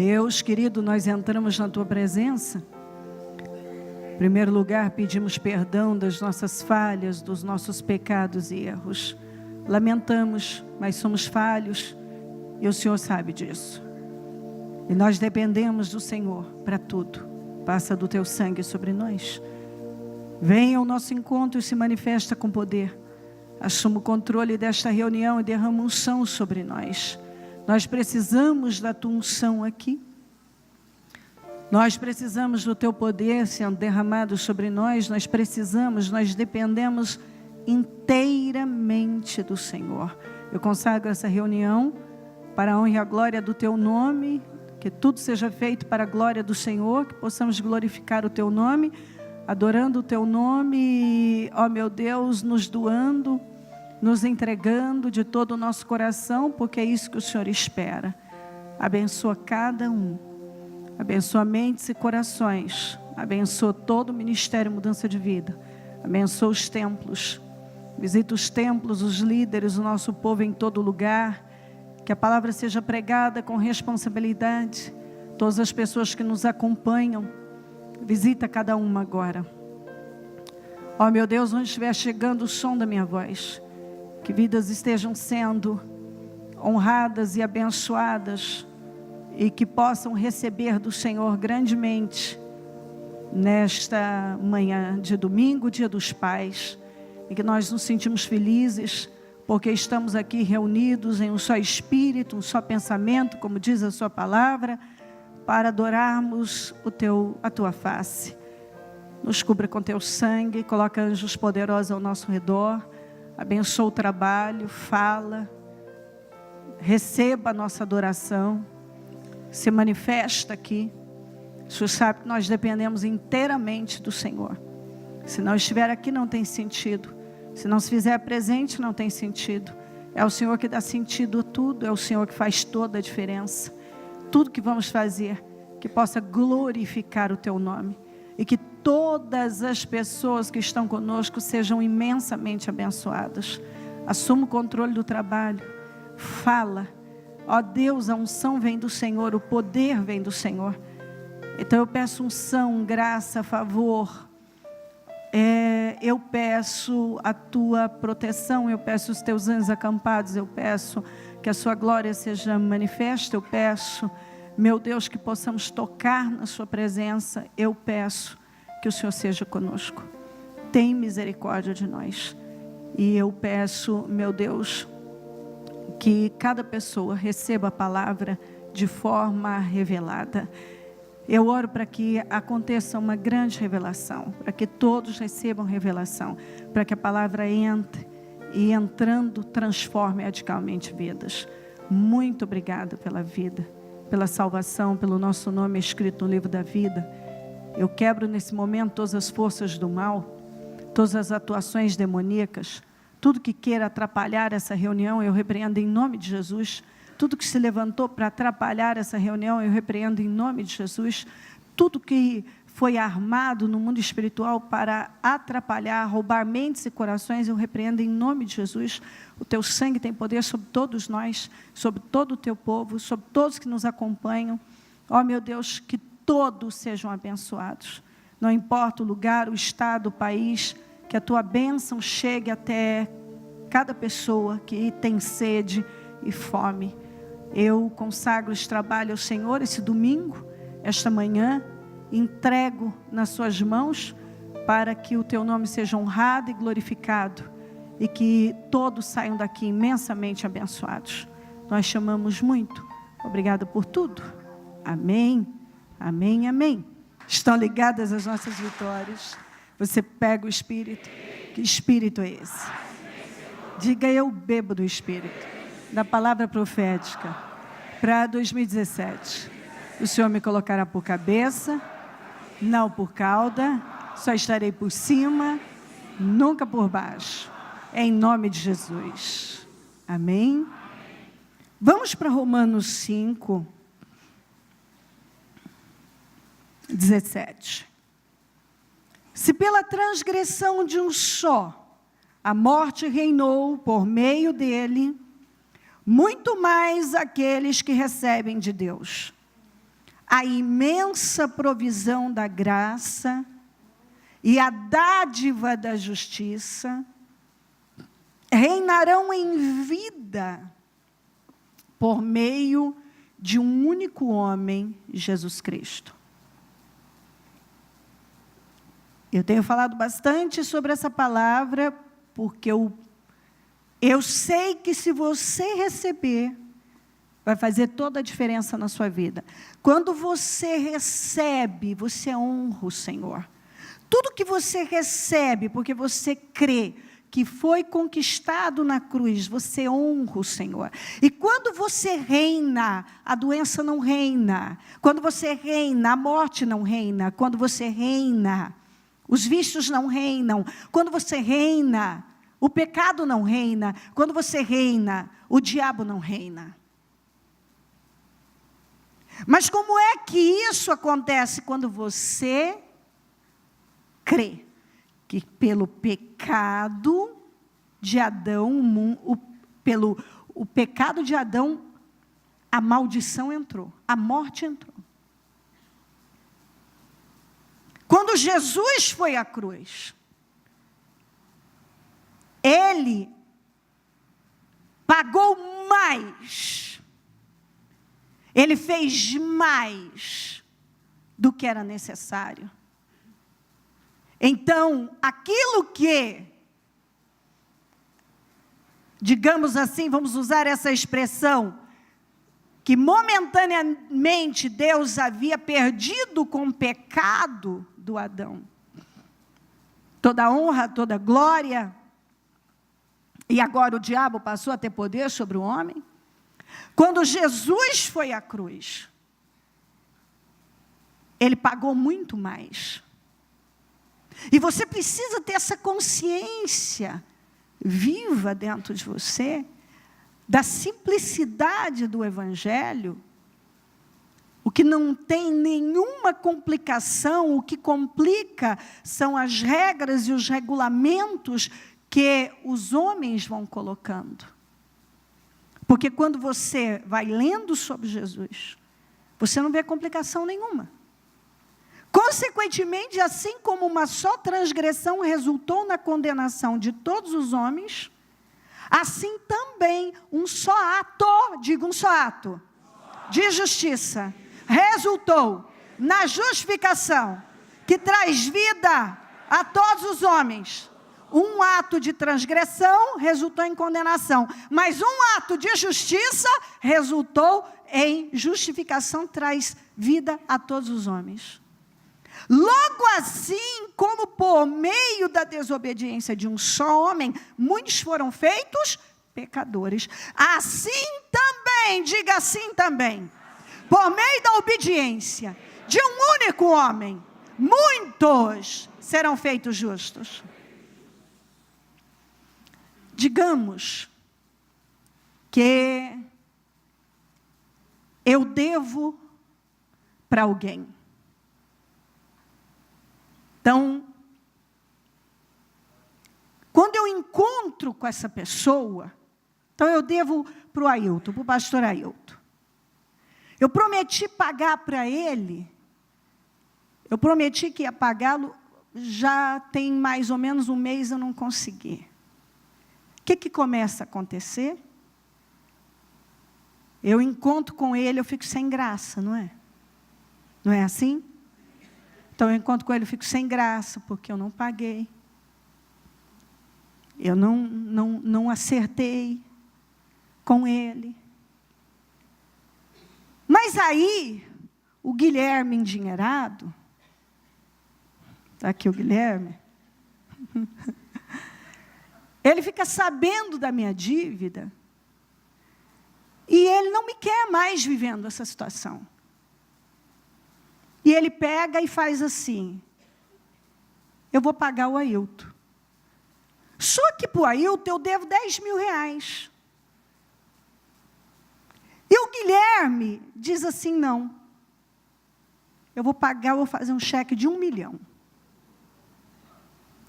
Deus querido, nós entramos na Tua presença. Em primeiro lugar, pedimos perdão das nossas falhas, dos nossos pecados e erros. Lamentamos, mas somos falhos e o Senhor sabe disso. E nós dependemos do Senhor para tudo. Passa do Teu sangue sobre nós. Venha ao nosso encontro e se manifesta com poder. Assuma o controle desta reunião e derrama unção sobre nós. Nós precisamos da Tua unção aqui. Nós precisamos do Teu poder sendo derramado sobre nós. Nós dependemos inteiramente do Senhor. Eu consagro essa reunião para a honra e a glória do Teu nome. Que tudo seja feito para a glória do Senhor. Que possamos glorificar o Teu nome, adorando o Teu nome, ó meu Deus, nos doando, nos entregando de todo o nosso coração, porque é isso que o Senhor espera. Abençoa cada um, abençoa mentes e corações, abençoa todo o ministério Mudança de Vida, abençoa os templos, visita os templos, os líderes, o nosso povo em todo lugar, que a palavra seja pregada com responsabilidade, todas as pessoas que nos acompanham, visita cada uma agora. Ó meu Deus, onde estiver chegando o som da minha voz, que vidas estejam sendo honradas e abençoadas e que possam receber do Senhor grandemente nesta manhã de domingo, dia dos pais, e que nós nos sentimos felizes porque estamos aqui reunidos em um só espírito, um só pensamento, como diz a sua palavra, para adorarmos a Tua face. Nos cubra com Teu sangue, coloca anjos poderosos ao nosso redor, abençoa o trabalho, fala, receba a nossa adoração, se manifesta aqui. O Senhor sabe que nós dependemos inteiramente do Senhor. Se não estiver aqui não tem sentido, se não se fizer presente não tem sentido. É o Senhor que dá sentido a tudo, é o Senhor que faz toda a diferença. Tudo que vamos fazer, que possa glorificar o Teu nome. E que todas as pessoas que estão conosco sejam imensamente abençoadas. Assuma o controle do trabalho. Fala. Ó Deus, a unção vem do Senhor, o poder vem do Senhor. Então eu peço unção, graça, favor. Eu peço a Tua proteção, eu peço os Teus anjos acampados, eu peço que a Sua glória seja manifesta, eu peço, meu Deus, que possamos tocar na Sua presença, eu peço que o Senhor seja conosco. Tem misericórdia de nós. E eu peço, meu Deus, que cada pessoa receba a palavra de forma revelada. Eu oro para que aconteça uma grande revelação, para que todos recebam revelação, para que a palavra entre e entrando transforme radicalmente vidas. Muito obrigada pela vida, pela salvação, pelo nosso nome escrito no livro da vida. Eu quebro nesse momento todas as forças do mal, todas as atuações demoníacas, tudo que queira atrapalhar essa reunião, eu repreendo em nome de Jesus. Tudo que se levantou para atrapalhar essa reunião, eu repreendo em nome de Jesus. Tudo que foi armado no mundo espiritual para atrapalhar, roubar mentes e corações, eu repreendo em nome de Jesus. O Teu sangue tem poder sobre todos nós, sobre todo o Teu povo, sobre todos que nos acompanham. Ó meu Deus, que todos sejam abençoados. Não importa o lugar, o estado, o país, que a Tua bênção chegue até cada pessoa que tem sede e fome. Eu consagro esse trabalho ao Senhor, esse domingo, esta manhã, entrego nas Suas mãos, para que o Teu nome seja honrado e glorificado, e que todos saiam daqui imensamente abençoados. Nós chamamos muito. Obrigada por tudo. Amém, amém, amém. Estão ligadas as nossas vitórias. Você pega o Espírito. Que Espírito é esse? Diga: eu bebo do Espírito, da palavra profética, para 2017. O Senhor me colocará por cabeça, não por cauda, só estarei por cima, nunca por baixo, em nome de Jesus. Amém? Vamos para Romanos 5, 17. Se pela transgressão de um só a morte reinou por meio dele, muito mais aqueles que recebem de Deus a imensa provisão da graça e a dádiva da justiça reinarão em vida por meio de um único homem, Jesus Cristo. Eu tenho falado bastante sobre essa palavra, porque eu sei que se você receber, vai fazer toda a diferença na sua vida. Quando você recebe, você honra o Senhor. Tudo que você recebe, porque você crê que foi conquistado na cruz, você honra o Senhor. E quando você reina, a doença não reina. Quando você reina, a morte não reina. Quando você reina, os vícios não reinam. Quando você reina, o pecado não reina. Quando você reina, o diabo não reina. Mas como é que isso acontece? Quando você crê que pelo pecado de Adão, pelo pecado de Adão, a maldição entrou, a morte entrou. Quando Jesus foi à cruz, Ele pagou mais, Ele fez mais do que era necessário. Então, aquilo que, digamos assim, vamos usar essa expressão, que momentaneamente Deus havia perdido com o pecado do Adão, toda honra, toda glória, e agora o diabo passou a ter poder sobre o homem. Quando Jesus foi à cruz, Ele pagou muito mais. E você precisa ter essa consciência viva dentro de você, da simplicidade do Evangelho. O que não tem nenhuma complicação, o que complica são as regras e os regulamentos que os homens vão colocando. Porque quando você vai lendo sobre Jesus, você não vê complicação nenhuma. Consequentemente, assim como uma só transgressão resultou na condenação de todos os homens, assim também um só ato, diga um só ato, de justiça, resultou na justificação, que traz vida a todos os homens. Um ato de transgressão resultou em condenação, mas um ato de justiça resultou em justificação, traz vida a todos os homens. Logo assim, como por meio da desobediência de um só homem, muitos foram feitos pecadores. Assim também, diga assim também, por meio da obediência de um único homem, muitos serão feitos justos. Digamos que eu devo para alguém. Então, quando eu encontro com essa pessoa, então eu devo para o Ailton, para o pastor Ailton. Eu prometi pagar para ele, eu prometi que ia pagá-lo, já tem mais ou menos um mês eu não consegui. O que começa a acontecer? Eu encontro com ele, eu fico sem graça, não é? Não é assim? Então, eu encontro com ele, eu fico sem graça, porque eu não paguei. Eu não acertei com ele. Mas aí, o Guilherme endinheirado, está aqui o Guilherme, ele fica sabendo da minha dívida, e ele não me quer mais vivendo essa situação. E ele pega e faz assim, eu vou pagar o Ailton. Só que para o Ailton eu devo 10 mil reais. E o Guilherme diz assim, não, eu vou pagar, eu vou fazer um cheque de 1 milhão.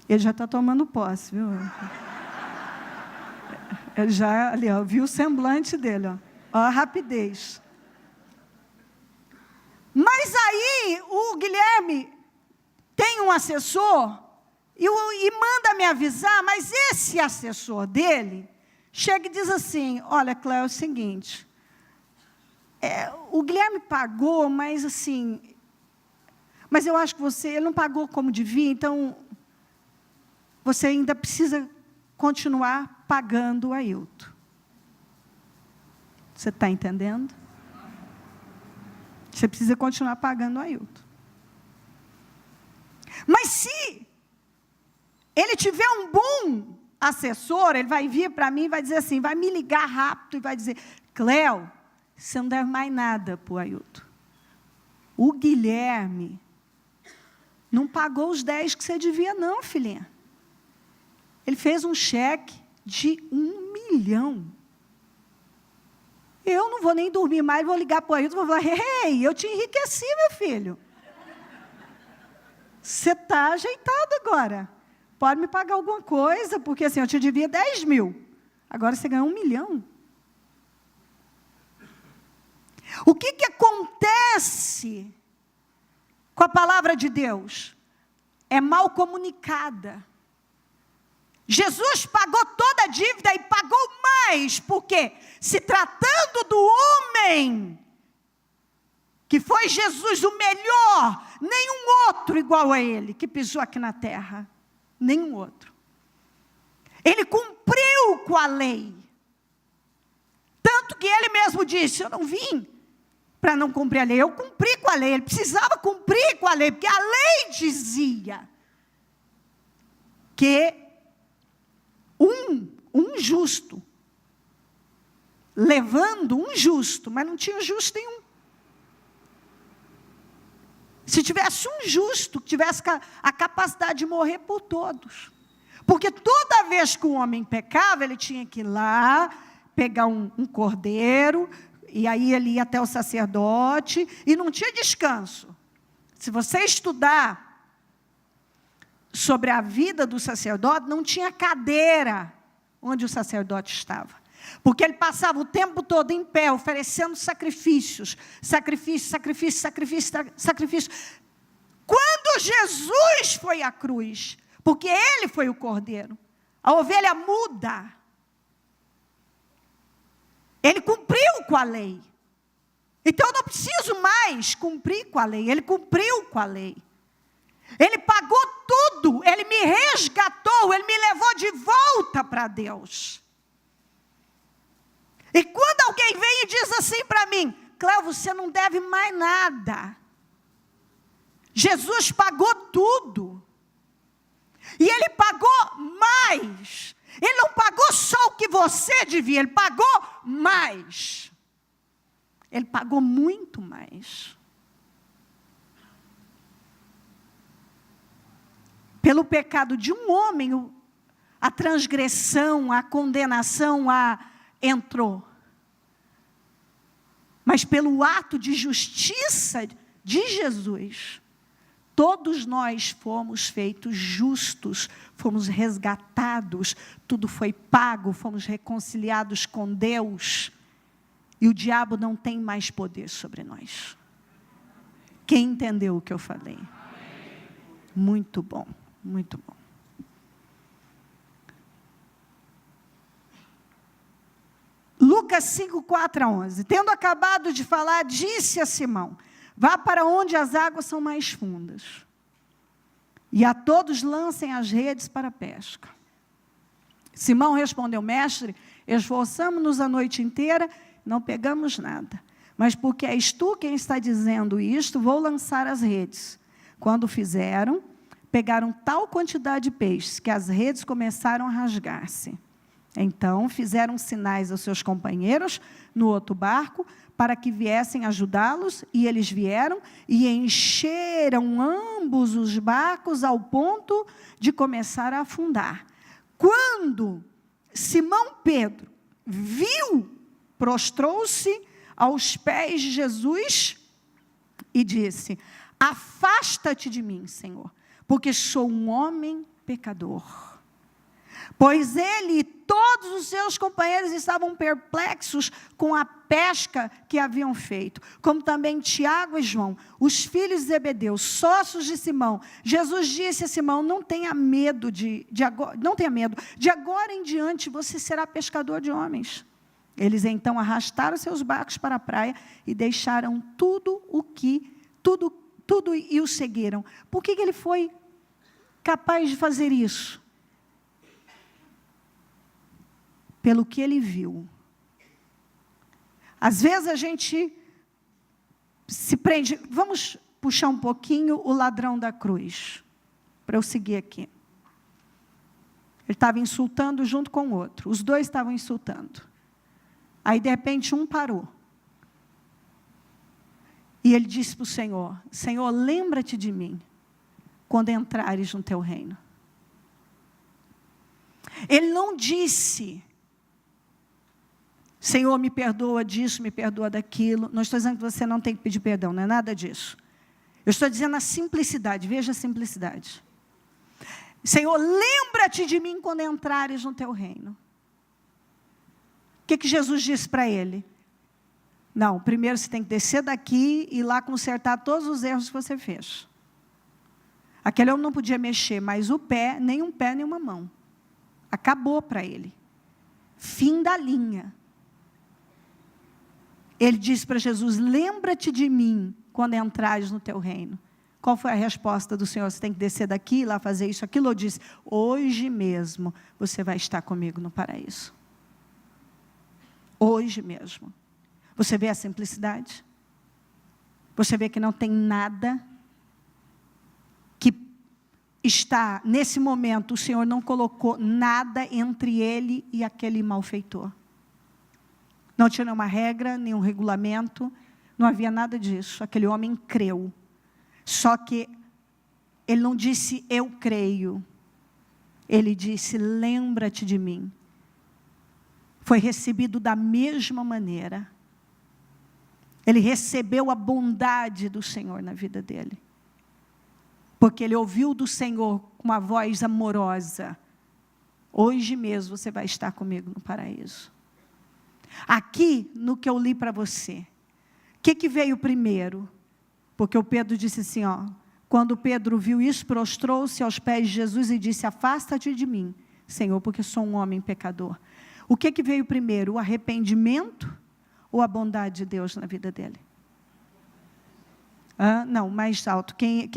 Ele já está tomando posse, viu? Ele já, ali, ó, viu o semblante dele, ó a rapidez. Mas aí o Guilherme tem um assessor e manda me avisar, mas esse assessor dele chega e diz assim: olha, Cléo, é o seguinte, o Guilherme pagou, mas assim, mas eu acho que ele não pagou como devia, então você ainda precisa continuar pagando o Ailton. Você está entendendo? Você precisa continuar pagando o Ailton. Mas se ele tiver um bom assessor, ele vai vir para mim e vai dizer assim, vai me ligar rápido e vai dizer: Cléo, você não deve mais nada para o Ailton. O Guilherme não pagou os 10 que você devia não, filhinha. Ele fez um cheque de 1 milhão. Eu não vou nem dormir mais, vou ligar para o Ailton e vou falar: ei, eu te enriqueci, meu filho. Você está ajeitado agora. Pode me pagar alguma coisa, porque assim, eu te devia 10 mil. Agora você ganhou 1 milhão. O que acontece com a palavra de Deus? É mal comunicada. Jesus pagou toda a dívida e pagou mais, porque se tratando do homem, que foi Jesus o melhor, nenhum outro igual a ele, que pisou aqui na terra, nenhum outro. Ele cumpriu com a lei, tanto que ele mesmo disse: eu não vim para não cumprir a lei, eu cumpri com a lei. Ele precisava cumprir com a lei, porque a lei dizia que um justo, levando um justo, mas não tinha justo nenhum. Se tivesse um justo, que tivesse a capacidade de morrer por todos. Porque toda vez que o homem pecava, ele tinha que ir lá, pegar um cordeiro, e aí ele ia até o sacerdote, e não tinha descanso. Se você estudar sobre a vida do sacerdote, não tinha cadeira onde o sacerdote estava. Porque ele passava o tempo todo em pé, oferecendo sacrifícios. Sacrifício, sacrifício, sacrifício, sacrifício. Quando Jesus foi à cruz, porque ele foi o cordeiro, a ovelha muda, ele cumpriu com a lei. Então eu não preciso mais cumprir com a lei, ele cumpriu com a lei. Ele pagou tudo, ele me resgatou, ele me levou de volta para Deus. E quando alguém vem e diz assim para mim: Cléo, você não deve mais nada. Jesus pagou tudo. E ele pagou mais. Ele não pagou só o que você devia, ele pagou mais. Ele pagou muito mais. Pelo pecado de um homem, a transgressão, a condenação entrou. Mas pelo ato de justiça de Jesus, todos nós fomos feitos justos, fomos resgatados, tudo foi pago, fomos reconciliados com Deus. E o diabo não tem mais poder sobre nós. Quem entendeu o que eu falei? Muito bom, muito bom. Lucas 5, 4 a 11. Tendo acabado de falar, disse a Simão: vá para onde as águas são mais fundas, e a todos lancem as redes para a pesca. Simão respondeu: mestre, esforçamo-nos a noite inteira, não pegamos nada. Mas porque és tu quem está dizendo isto, vou lançar as redes. Quando fizeram, pegaram tal quantidade de peixes, que as redes começaram a rasgar-se. Então, fizeram sinais aos seus companheiros no outro barco, para que viessem ajudá-los, e eles vieram, e encheram ambos os barcos, ao ponto de começar a afundar. Quando Simão Pedro viu, prostrou-se aos pés de Jesus, e disse: afasta-te de mim, Senhor, porque sou um homem pecador. Pois ele e todos os seus companheiros estavam perplexos com a pesca que haviam feito, como também Tiago e João, os filhos de Zebedeu, sócios de Simão. Jesus disse a Simão: não tenha medo de agora em diante você será pescador de homens. Eles então arrastaram seus barcos para a praia e deixaram tudo e o seguiram. Por que ele foi capaz de fazer isso? Pelo que ele viu. Às vezes a gente se prende. Vamos puxar um pouquinho o ladrão da cruz, para eu seguir aqui. Ele estava insultando junto com o outro. Os dois estavam insultando. Aí, de repente, um parou. E ele disse para o Senhor: Senhor, lembra-te de mim quando entrares no teu reino. Ele não disse: Senhor, me perdoa disso, me perdoa daquilo. Não estou dizendo que você não tem que pedir perdão, não é nada disso. Eu estou dizendo a simplicidade, veja a simplicidade. Senhor, lembra-te de mim quando entrares no teu reino. O que Jesus disse para ele? Não, primeiro você tem que descer daqui e ir lá consertar todos os erros que você fez. Aquele homem não podia mexer mais o pé, nem uma mão. Acabou para ele. Fim da linha. Ele disse para Jesus: lembra-te de mim quando entrares no teu reino. Qual foi a resposta do Senhor? Você tem que descer daqui, ir lá fazer isso, aquilo. Ou disse: hoje mesmo você vai estar comigo no paraíso. Hoje mesmo. Você vê a simplicidade? Você vê que não tem nada que está, nesse momento, o Senhor não colocou nada entre ele e aquele malfeitor. Não tinha nenhuma regra, nenhum regulamento, não havia nada disso. Aquele homem creu. Só que ele não disse: eu creio. Ele disse: lembra-te de mim. Foi recebido da mesma maneira. Ele recebeu a bondade do Senhor na vida dele. Porque ele ouviu do Senhor com uma voz amorosa: hoje mesmo você vai estar comigo no paraíso. Aqui, no que eu li para você, o que veio primeiro? Porque o Pedro disse assim, quando Pedro viu isso, prostrou-se aos pés de Jesus e disse: afasta-te de mim, Senhor, porque sou um homem pecador. O que veio primeiro? O arrependimento ou a bondade de Deus na vida dele? Não, mais alto. Que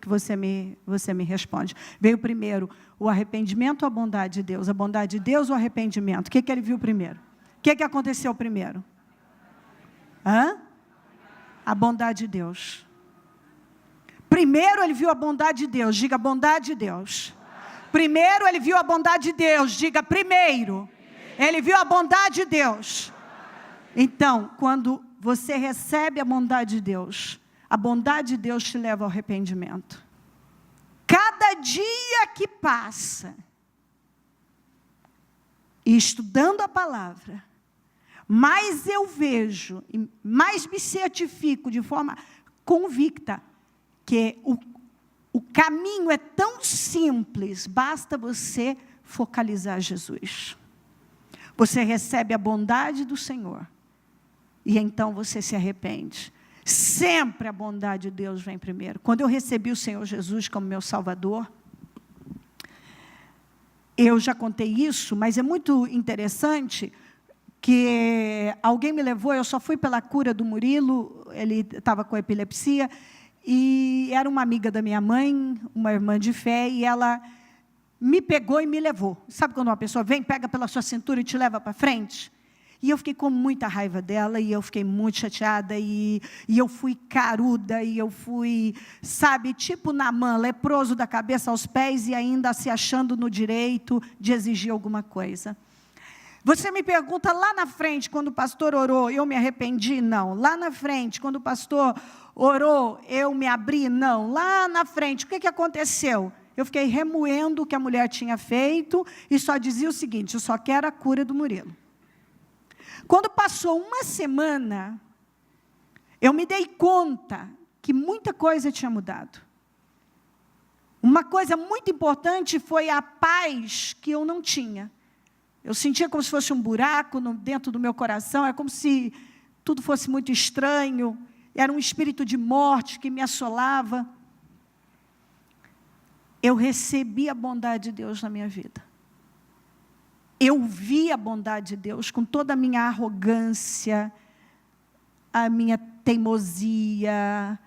você me responde? Veio primeiro o arrependimento ou a bondade de Deus? A bondade de Deus ou o arrependimento? O que ele viu primeiro? O que aconteceu primeiro? A bondade de Deus. Primeiro ele viu a bondade de Deus. Diga: bondade de Deus. Primeiro ele viu a bondade de Deus. Diga: primeiro. Ele viu a bondade de Deus. Então, quando você recebe a bondade de Deus, a bondade de Deus te leva ao arrependimento. Cada dia que passa, e estudando a palavra, mais eu vejo, e mais me certifico de forma convicta, que o caminho é tão simples, basta você focalizar Jesus. Você recebe a bondade do Senhor, e então você se arrepende. Sempre a bondade de Deus vem primeiro. Quando eu recebi o Senhor Jesus como meu Salvador, eu já contei isso, mas é muito interessante que alguém me levou, eu só fui pela cura do Murilo, ele estava com epilepsia, e era uma amiga da minha mãe, uma irmã de fé, e ela me pegou e me levou. Sabe quando uma pessoa vem, pega pela sua cintura e te leva para frente? E eu fiquei com muita raiva dela, e eu fiquei muito chateada, e eu fui caruda, e eu fui, sabe, tipo Naamã, leproso da cabeça aos pés, e ainda se achando no direito de exigir alguma coisa. Você me pergunta, lá na frente, quando o pastor orou, eu me arrependi? Não. Lá na frente, quando o pastor orou, eu me abri? Não. Lá na frente, o que aconteceu? Eu fiquei remoendo o que a mulher tinha feito, e só dizia o seguinte: eu só quero a cura do Murilo. Quando passou uma semana, eu me dei conta que muita coisa tinha mudado. Uma coisa muito importante foi a paz que eu não tinha. Eu sentia como se fosse um buraco dentro do meu coração, é como se tudo fosse muito estranho, era um espírito de morte que me assolava. Eu recebi a bondade de Deus na minha vida. Eu vi a bondade de Deus com toda a minha arrogância, a minha teimosia,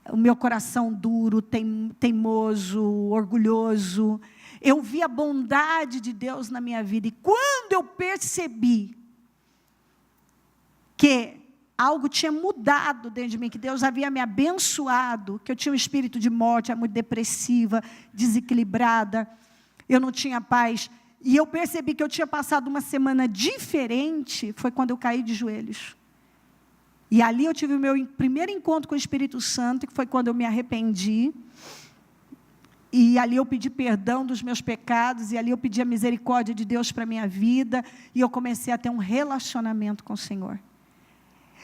o meu coração duro, teimoso, orgulhoso. Eu vi a bondade de Deus na minha vida. E quando eu percebi que algo tinha mudado dentro de mim, que Deus havia me abençoado, que eu tinha um espírito de morte, era muito depressiva, desequilibrada, eu não tinha paz, e eu percebi que eu tinha passado uma semana diferente, foi quando eu caí de joelhos. E ali eu tive o meu primeiro encontro com o Espírito Santo, que foi quando eu me arrependi. E ali eu pedi perdão dos meus pecados, e ali eu pedi a misericórdia de Deus para a minha vida, e eu comecei a ter um relacionamento com o Senhor.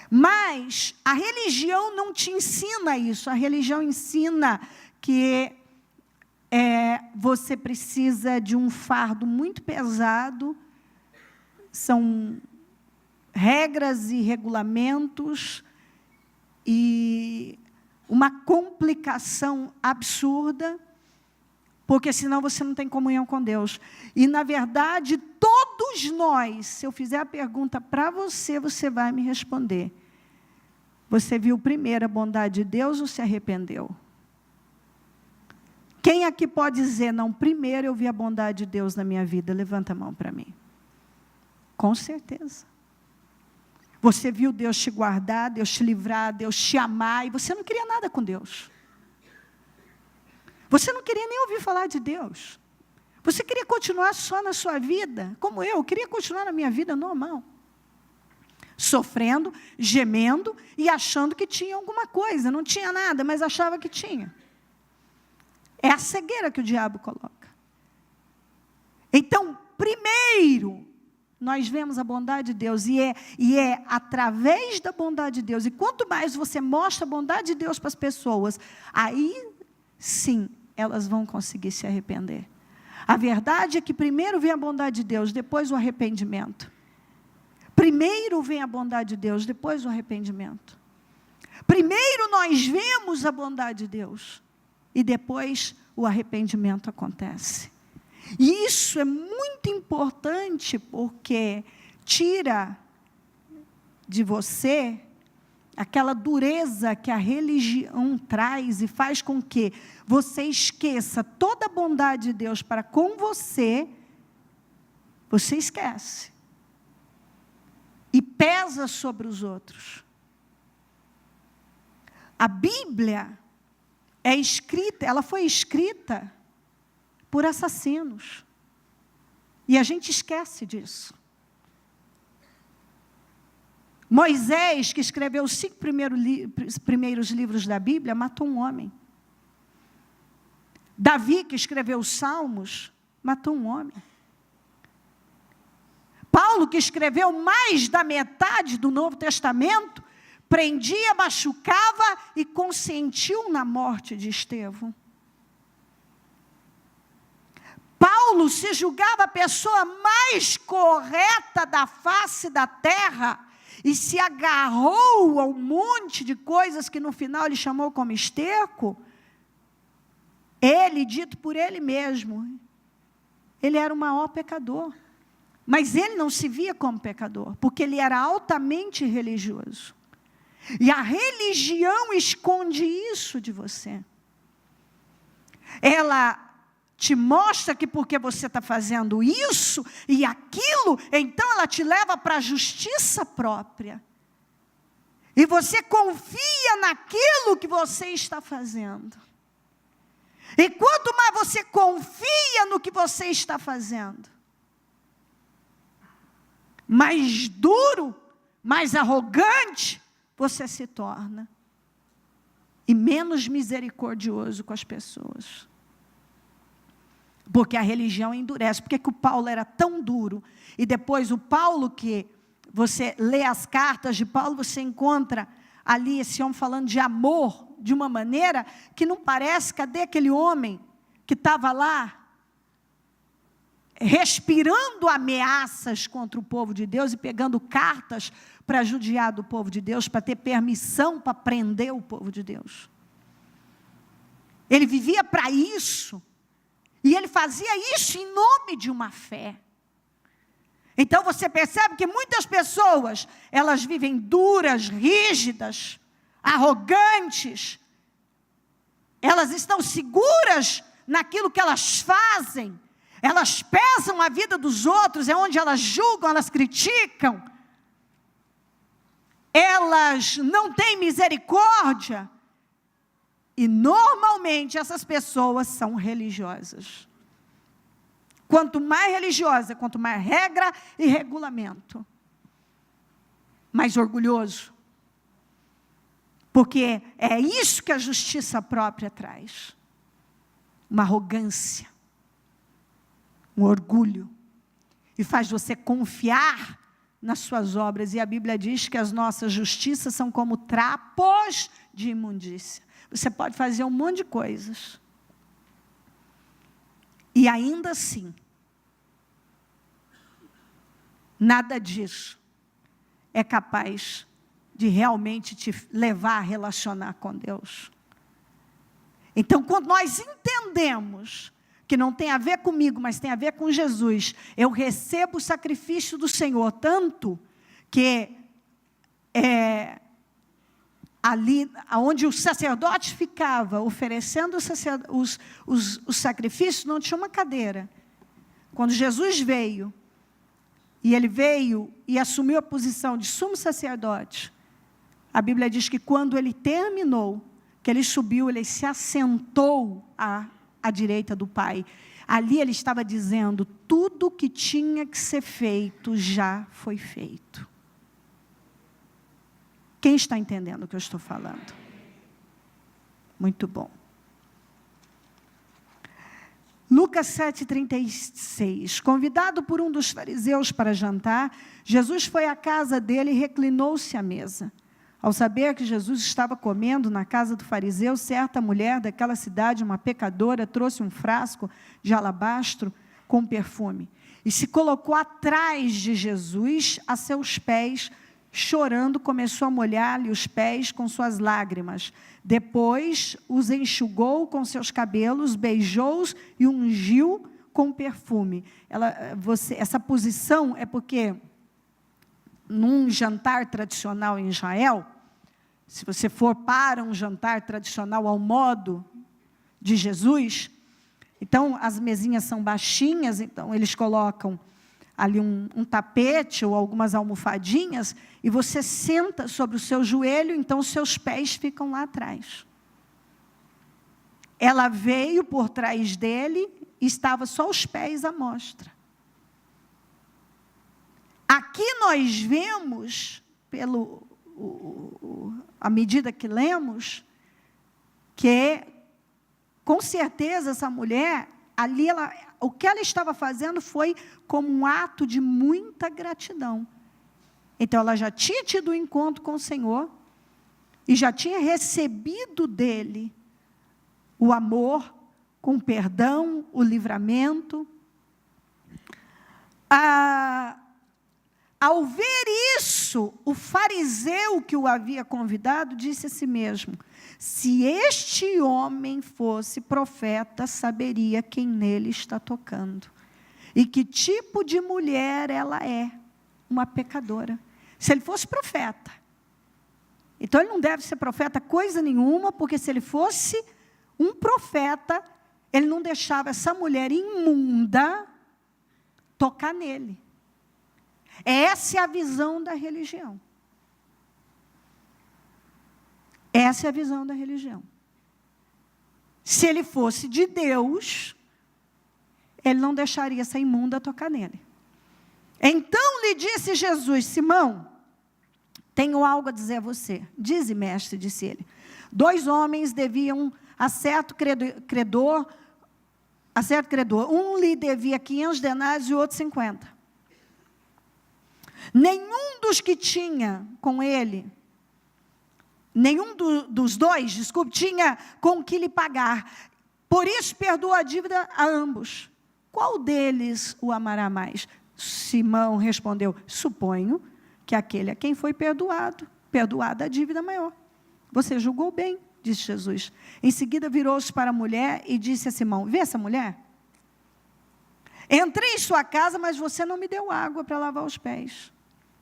Mas a religião não te ensina isso, a religião ensina que você precisa de um fardo muito pesado, são regras e regulamentos, e uma complicação absurda, porque senão você não tem comunhão com Deus. E, na verdade, todos nós, se eu fizer a pergunta para você, você vai me responder. Você viu primeiro a bondade de Deus ou se arrependeu? Quem aqui pode dizer, não, primeiro eu vi a bondade de Deus na minha vida? Levanta a mão para mim. Com certeza. Você viu Deus te guardar, Deus te livrar, Deus te amar, e você não queria nada com Deus. Você não queria nem ouvir falar de Deus. Você queria continuar só na sua vida, como eu queria continuar na minha vida normal. Sofrendo, gemendo e achando que tinha alguma coisa. Não tinha nada, mas achava que tinha. É a cegueira que o diabo coloca. Então, primeiro, nós vemos a bondade de Deus, e é através da bondade de Deus, e quanto mais você mostra a bondade de Deus para as pessoas, aí sim, elas vão conseguir se arrepender. A verdade é que primeiro vem a bondade de Deus, depois o arrependimento. Primeiro vem a bondade de Deus, depois o arrependimento. Primeiro nós vemos a bondade de Deus, e depois o arrependimento acontece. E isso é muito importante, porque tira de você aquela dureza que a religião traz, e faz com que você esqueça toda a bondade de Deus para com você. Você esquece. E pesa sobre os outros. A Bíblia é escrita, ela foi escrita por assassinos. E a gente esquece disso. Moisés, que escreveu os 5 primeiros livros da Bíblia, matou um homem. Davi, que escreveu os Salmos, matou um homem. Paulo, que escreveu mais da metade do Novo Testamento, prendia, machucava e consentiu na morte de Estevão. Paulo se julgava a pessoa mais correta da face da terra e se agarrou a um monte de coisas que no final ele chamou como esterco. Ele, dito por ele mesmo, ele era o maior pecador. Mas ele não se via como pecador, porque ele era altamente religioso. E a religião esconde isso de você. Ela te mostra que porque você está fazendo isso e aquilo, então ela te leva para a justiça própria. E você confia naquilo que você está fazendo. E quanto mais você confia no que você está fazendo, mais duro, mais arrogante você se torna. E menos misericordioso com as pessoas. Porque a religião endurece. Por que o Paulo era tão duro? E depois o Paulo, que você lê as cartas de Paulo, você encontra ali esse homem falando de amor, de uma maneira que não parece, cadê aquele homem que estava lá, respirando ameaças contra o povo de Deus e pegando cartas para judiar do povo de Deus, para ter permissão para prender o povo de Deus. Ele vivia para isso, e ele fazia isso em nome de uma fé. Então você percebe que muitas pessoas, elas vivem duras, rígidas, arrogantes, elas estão seguras naquilo que elas fazem, elas pesam a vida dos outros, é onde elas julgam, elas criticam, elas não têm misericórdia, e normalmente essas pessoas são religiosas. Quanto mais religiosa, quanto mais regra e regulamento, mais orgulhoso. Porque é isso que a justiça própria traz. Uma arrogância, um orgulho, e faz você confiar nas suas obras. E a Bíblia diz que as nossas justiças são como trapos de imundícia. Você pode fazer um monte de coisas, e ainda assim, nada disso é capaz de realmente te levar a relacionar com Deus. Então, quando nós entendemos que não tem a ver comigo, mas tem a ver com Jesus, eu recebo o sacrifício do Senhor, tanto que ali onde o sacerdote ficava oferecendo os sacrifícios, não tinha uma cadeira. Quando Jesus veio, e ele veio e assumiu a posição de sumo sacerdote, a Bíblia diz que quando ele terminou, que ele subiu, ele se assentou à direita do Pai. Ali ele estava dizendo, tudo que tinha que ser feito, já foi feito. Quem está entendendo o que eu estou falando? Muito bom. Lucas 7,36. Convidado por um dos fariseus para jantar, Jesus foi à casa dele e reclinou-se à mesa. Ao saber que Jesus estava comendo na casa do fariseu, certa mulher daquela cidade, uma pecadora, trouxe um frasco de alabastro com perfume e se colocou atrás de Jesus, a seus pés, chorando, começou a molhar-lhe os pés com suas lágrimas. Depois os enxugou com seus cabelos, beijou-os e ungiu com perfume. Essa posição é porque, num jantar tradicional em Israel, se você for para um jantar tradicional ao modo de Jesus, então as mesinhas são baixinhas, então eles colocam ali um tapete ou algumas almofadinhas, e você senta sobre o seu joelho, então os seus pés ficam lá atrás. Ela veio por trás dele, e estava só os pés à mostra. Aqui nós vemos, à medida que lemos, que com certeza essa mulher, ali o que ela estava fazendo foi como um ato de muita gratidão. Então ela já tinha tido um encontro com o Senhor, e já tinha recebido dele o amor, com o perdão, o livramento. Ao ver isso, o fariseu que o havia convidado disse a si mesmo: se este homem fosse profeta, saberia quem nele está tocando, e que tipo de mulher ela é, uma pecadora. Se ele fosse profeta, então ele não deve ser profeta coisa nenhuma, porque se ele fosse um profeta, ele não deixava essa mulher imunda tocar nele. Essa é a visão da religião. Essa é a visão da religião. Se ele fosse de Deus, ele não deixaria essa imunda tocar nele. Então lhe disse Jesus: Simão, tenho algo a dizer a você. Dize, mestre, disse ele. 2 homens deviam a certo credor, um lhe devia 500 denários e o outro 50. Nenhum dos que tinha com ele, dos dois, tinha com que lhe pagar. Por isso perdoou a dívida a ambos. Qual deles o amará mais? Simão respondeu: suponho que aquele a quem foi perdoada a dívida maior. Você julgou bem, disse Jesus. Em seguida virou-se para a mulher e disse a Simão: vê essa mulher? Entrei em sua casa, mas você não me deu água para lavar os pés.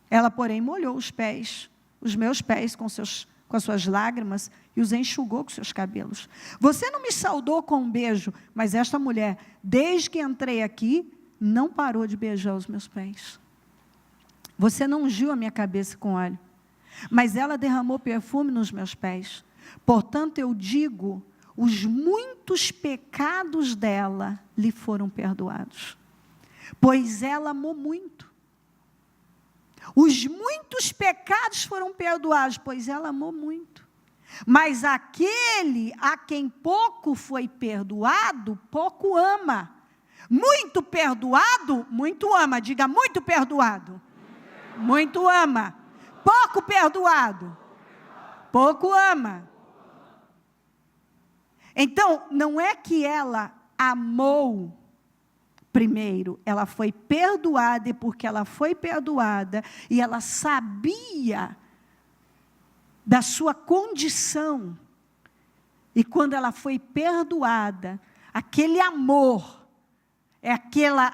Ela, porém, molhou os meus pés com as suas lágrimas e os enxugou com seus cabelos. Você não me saudou com um beijo, mas esta mulher, desde que entrei aqui, não parou de beijar os meus pés. Você não ungiu a minha cabeça com óleo, mas ela derramou perfume nos meus pés. Portanto, eu digo, os muitos pecados dela lhe foram perdoados, pois ela amou muito. Os muitos pecados foram perdoados, pois ela amou muito. Mas aquele a quem pouco foi perdoado, pouco ama. Muito perdoado, muito ama. Diga, muito perdoado. Muito ama. Pouco perdoado, pouco ama. Então, não é que ela amou primeiro, ela foi perdoada, e porque ela foi perdoada, e ela sabia da sua condição, e quando ela foi perdoada, aquele amor,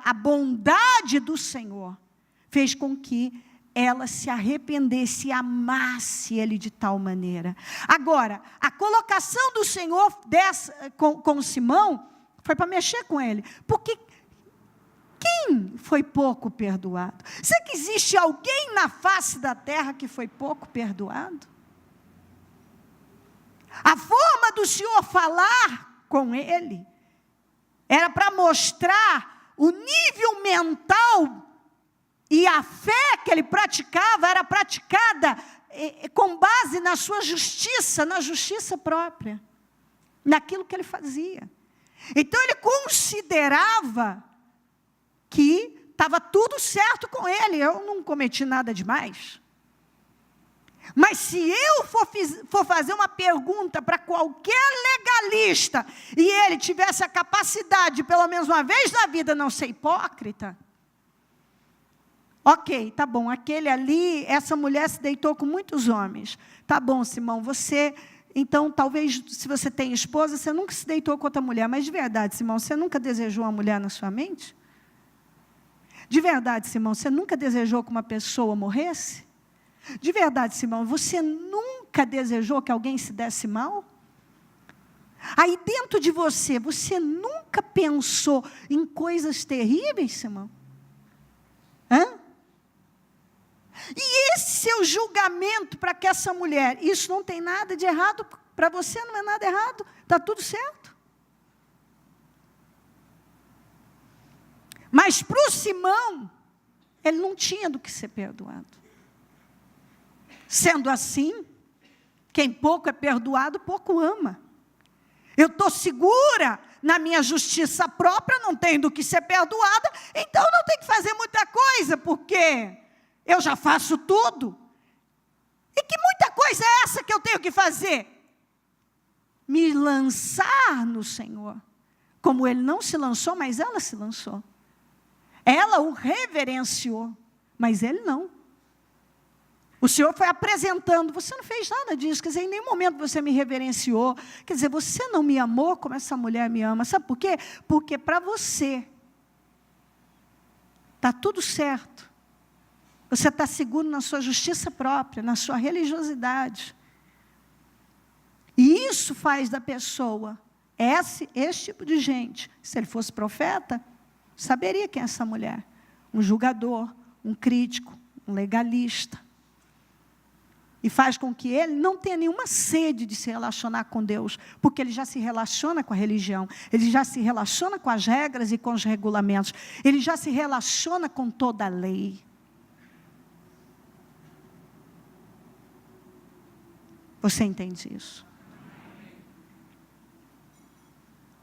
a bondade do Senhor, fez com que ela se arrependesse e amasse Ele de tal maneira. Agora, a colocação do Senhor com Simão, foi para mexer com ele, porque quem foi pouco perdoado? Será que existe alguém na face da terra que foi pouco perdoado? A forma do Senhor falar com ele era para mostrar o nível mental, e a fé que ele praticava era praticada com base na sua justiça, na justiça própria, naquilo que ele fazia. Então ele considerava que estava tudo certo com ele, eu não cometi nada demais. Mas se eu for fazer uma pergunta para qualquer legalista, e ele tivesse a capacidade de, pelo menos uma vez na vida, não ser hipócrita, ok, tá bom, aquele ali, essa mulher se deitou com muitos homens. Tá bom, Simão, então, talvez, se você tem esposa, você nunca se deitou com outra mulher, mas de verdade, Simão, você nunca desejou uma mulher na sua mente? De verdade, Simão, você nunca desejou que uma pessoa morresse? De verdade, Simão, você nunca desejou que alguém se desse mal? Aí dentro de você nunca pensou em coisas terríveis, Simão? Hã? E esse seu julgamento para que essa mulher, isso não tem nada de errado, para você não é nada errado, está tudo certo. Mas para o Simão, ele não tinha do que ser perdoado. Sendo assim, quem pouco é perdoado, pouco ama. Eu estou segura na minha justiça própria, não tenho do que ser perdoada, então não tenho que fazer muita coisa, porque eu já faço tudo. E que muita coisa é essa que eu tenho que fazer? Me lançar no Senhor. Como ele não se lançou, mas ela se lançou. Ela o reverenciou, mas ele não. O Senhor foi apresentando, você não fez nada disso, quer dizer, em nenhum momento você me reverenciou, quer dizer, você não me amou como essa mulher me ama, sabe por quê? Porque para você, está tudo certo, você está seguro na sua justiça própria, na sua religiosidade, e isso faz da pessoa, esse tipo de gente, se ele fosse profeta, saberia quem é essa mulher, um julgador, um crítico, um legalista, e faz com que ele não tenha nenhuma sede de se relacionar com Deus, porque ele já se relaciona com a religião, ele já se relaciona com as regras e com os regulamentos, ele já se relaciona com toda a lei. Você entende isso?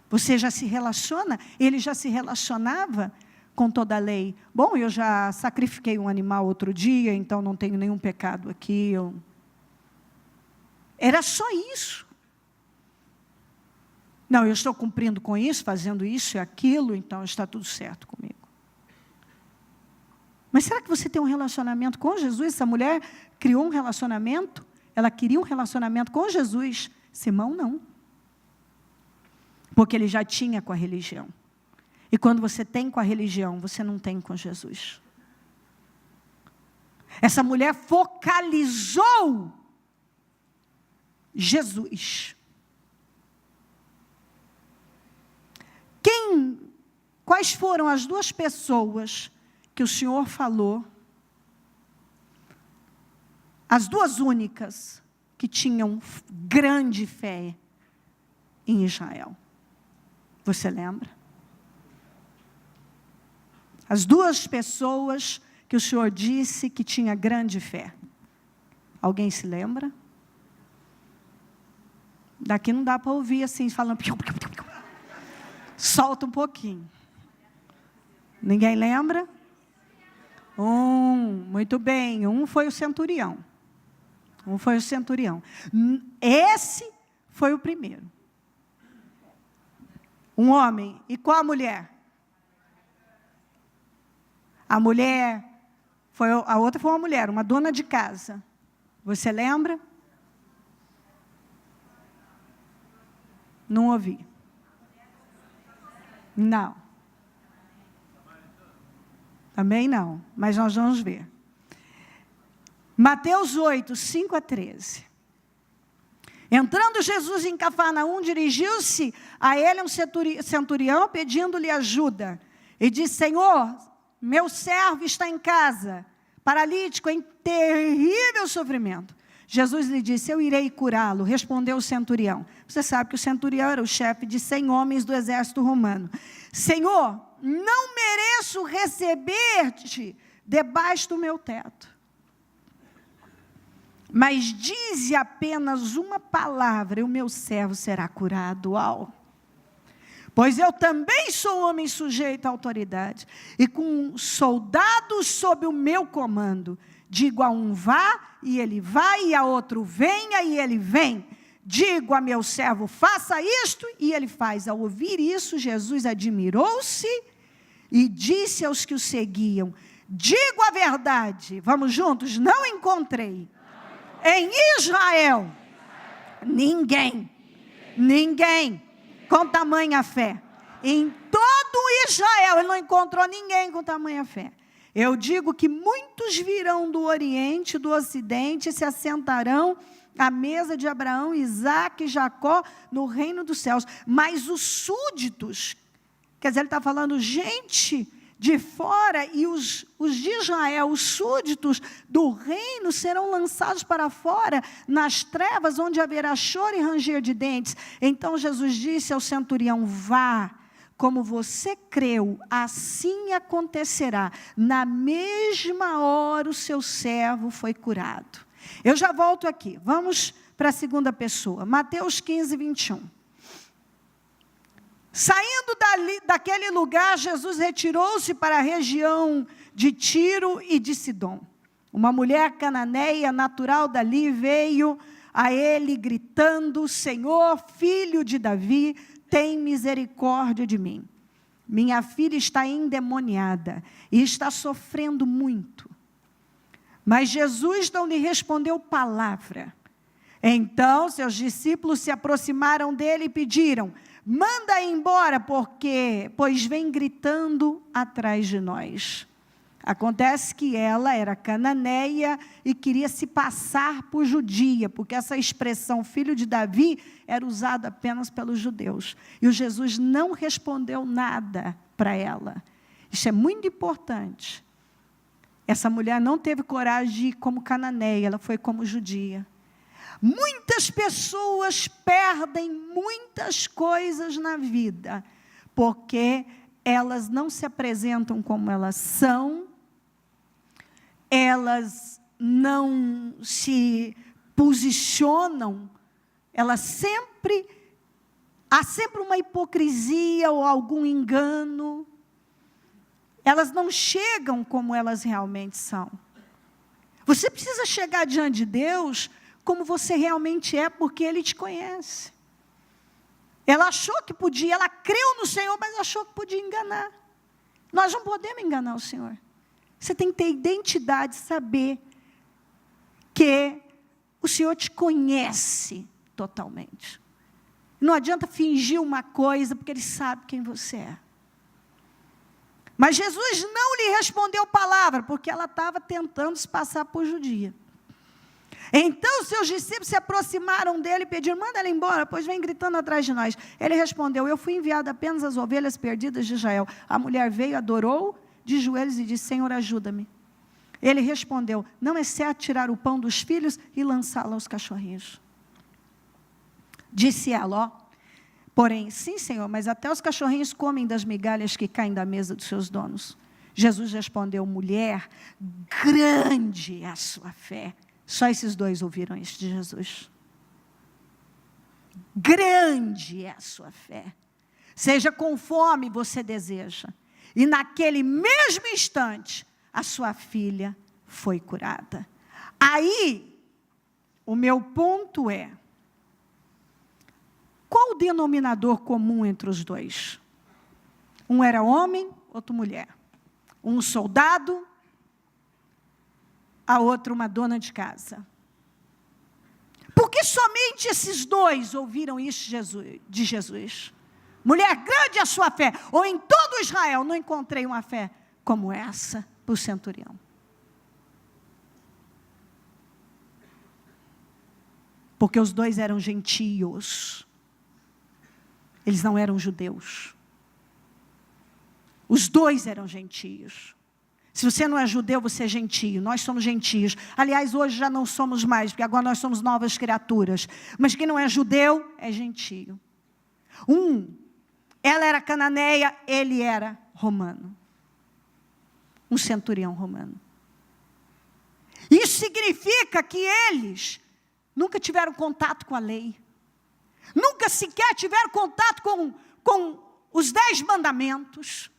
Você já se relaciona, ele já se relacionava com toda a lei. Bom, eu já sacrifiquei um animal outro dia, então não tenho nenhum pecado aqui. Era só isso. Não, eu estou cumprindo com isso, fazendo isso e aquilo, então está tudo certo comigo. Mas será que você tem um relacionamento com Jesus? Essa mulher criou um relacionamento, ela queria um relacionamento com Jesus. Simão não. Porque ele já tinha com a religião. E quando você tem com a religião, você não tem com Jesus. Essa mulher focalizou Jesus. Quais foram as duas pessoas que o Senhor falou, as duas únicas que tinham grande fé em Israel? Você lembra? As duas pessoas que o Senhor disse que tinha grande fé. Alguém se lembra? Daqui não dá para ouvir assim, falando... Solta um pouquinho. Ninguém lembra? Muito bem. Foi o centurião. Foi o centurião. Esse foi o primeiro. Um homem. E qual a mulher? A outra foi uma mulher, uma dona de casa. Você lembra? Não ouvi. Não. Também não, mas nós vamos ver. Mateus 8, 5 a 13. Entrando Jesus em Cafarnaum, dirigiu-se a ele um centurião, pedindo-lhe ajuda. E disse: Senhor, meu servo está em casa, paralítico, em terrível sofrimento. Jesus lhe disse: eu irei curá-lo. Respondeu o centurião. Você sabe que o centurião era o chefe de 100 homens do exército romano. Senhor, não mereço receber-te debaixo do meu teto. Mas dize apenas uma palavra e o meu servo será curado. Pois eu também sou homem sujeito à autoridade, e com soldados sob o meu comando. Digo a um vá, e ele vai, e a outro venha, e ele vem. Digo a meu servo, faça isto, e ele faz. Ao ouvir isso, Jesus admirou-se e disse aos que o seguiam: digo a verdade, vamos juntos, não encontrei em Israel ninguém com tamanha fé. Em todo Israel, ele não encontrou ninguém com tamanha fé. Eu digo que muitos virão do Oriente, do Ocidente, e se assentarão à mesa de Abraão, Isaque e Jacó no reino dos céus. Mas os súditos, quer dizer, ele está falando gente de fora, e os de Israel, os súditos do reino, serão lançados para fora, nas trevas, onde haverá choro e ranger de dentes. Então Jesus disse ao centurião: vá, como você creu, assim acontecerá. Na mesma hora o seu servo foi curado. Eu já volto aqui. Vamos para a segunda pessoa. Mateus 15, 21. Saindo daquele lugar, Jesus retirou-se para a região de Tiro e de Sidom. Uma mulher cananeia, natural dali, veio a ele gritando: Senhor, filho de Davi, tem misericórdia de mim. Minha filha está endemoniada e está sofrendo muito. Mas Jesus não lhe respondeu palavra. Então seus discípulos se aproximaram dele e pediram: manda embora, pois vem gritando atrás de nós. Acontece que ela era cananeia e queria se passar por judia, porque essa expressão filho de Davi era usada apenas pelos judeus. E o Jesus não respondeu nada para ela. Isso é muito importante. Essa mulher não teve coragem de ir como cananeia, ela foi como judia. Muitas pessoas perdem muitas coisas na vida, porque elas não se apresentam como elas são, elas não se posicionam, há sempre uma hipocrisia ou algum engano, elas não chegam como elas realmente são. Você precisa chegar diante de Deus como você realmente é, porque Ele te conhece. Ela achou que podia, ela creu no Senhor, mas achou que podia enganar. Nós não podemos enganar o Senhor. Você tem que ter identidade, saber que o Senhor te conhece totalmente. Não adianta fingir uma coisa, porque Ele sabe quem você é. Mas Jesus não lhe respondeu palavra, porque ela estava tentando se passar por judia. Então seus discípulos se aproximaram dele e pediram: manda ela embora, pois vem gritando atrás de nós. Ele respondeu: eu fui enviado apenas às ovelhas perdidas de Israel. A mulher veio, adorou de joelhos e disse: Senhor, ajuda-me. Ele respondeu: não é certo tirar o pão dos filhos e lançá-lo aos cachorrinhos. Disse ela: porém, sim, Senhor, mas até os cachorrinhos comem das migalhas que caem da mesa dos seus donos. Jesus respondeu: mulher, grande é a sua fé. Só esses dois ouviram isso de Jesus. Grande é a sua fé. Seja conforme você deseja. E naquele mesmo instante, a sua filha foi curada. Aí, o meu ponto é: qual o denominador comum entre os dois? Um era homem, outro mulher. Um soldado, a outra uma dona de casa. Por que somente esses dois ouviram isso de Jesus? Mulher, grande é a sua fé. Ou em todo Israel não encontrei uma fé como essa para o centurião. Porque os dois eram gentios. Eles não eram judeus. Os dois eram gentios. Se você não é judeu, você é gentio. Nós somos gentios. Aliás, hoje já não somos mais, porque agora nós somos novas criaturas. Mas quem não é judeu, é gentio. Ela era cananeia, ele era romano. Um centurião romano. Isso significa que eles nunca tiveram contato com a lei. Nunca sequer tiveram contato com os 10 mandamentos.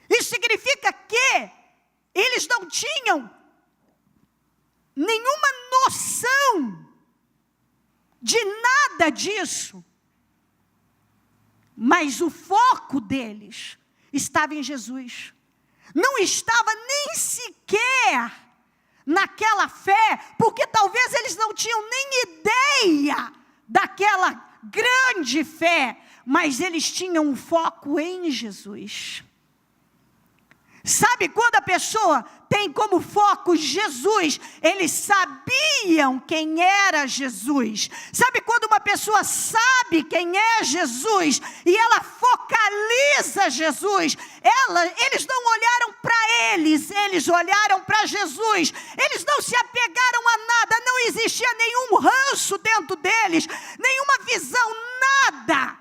Isso significa que eles não tinham nenhuma noção de nada disso. Mas o foco deles estava em Jesus. Não estava nem sequer naquela fé, porque talvez eles não tinham nem ideia daquela grande fé, mas eles tinham um foco em Jesus. Sabe quando a pessoa tem como foco Jesus, eles sabiam quem era Jesus. Sabe quando uma pessoa sabe quem é Jesus e ela focaliza Jesus, eles não olharam para eles olharam para Jesus. Eles não se apegaram a nada, não existia nenhum ranço dentro deles, nenhuma visão, nada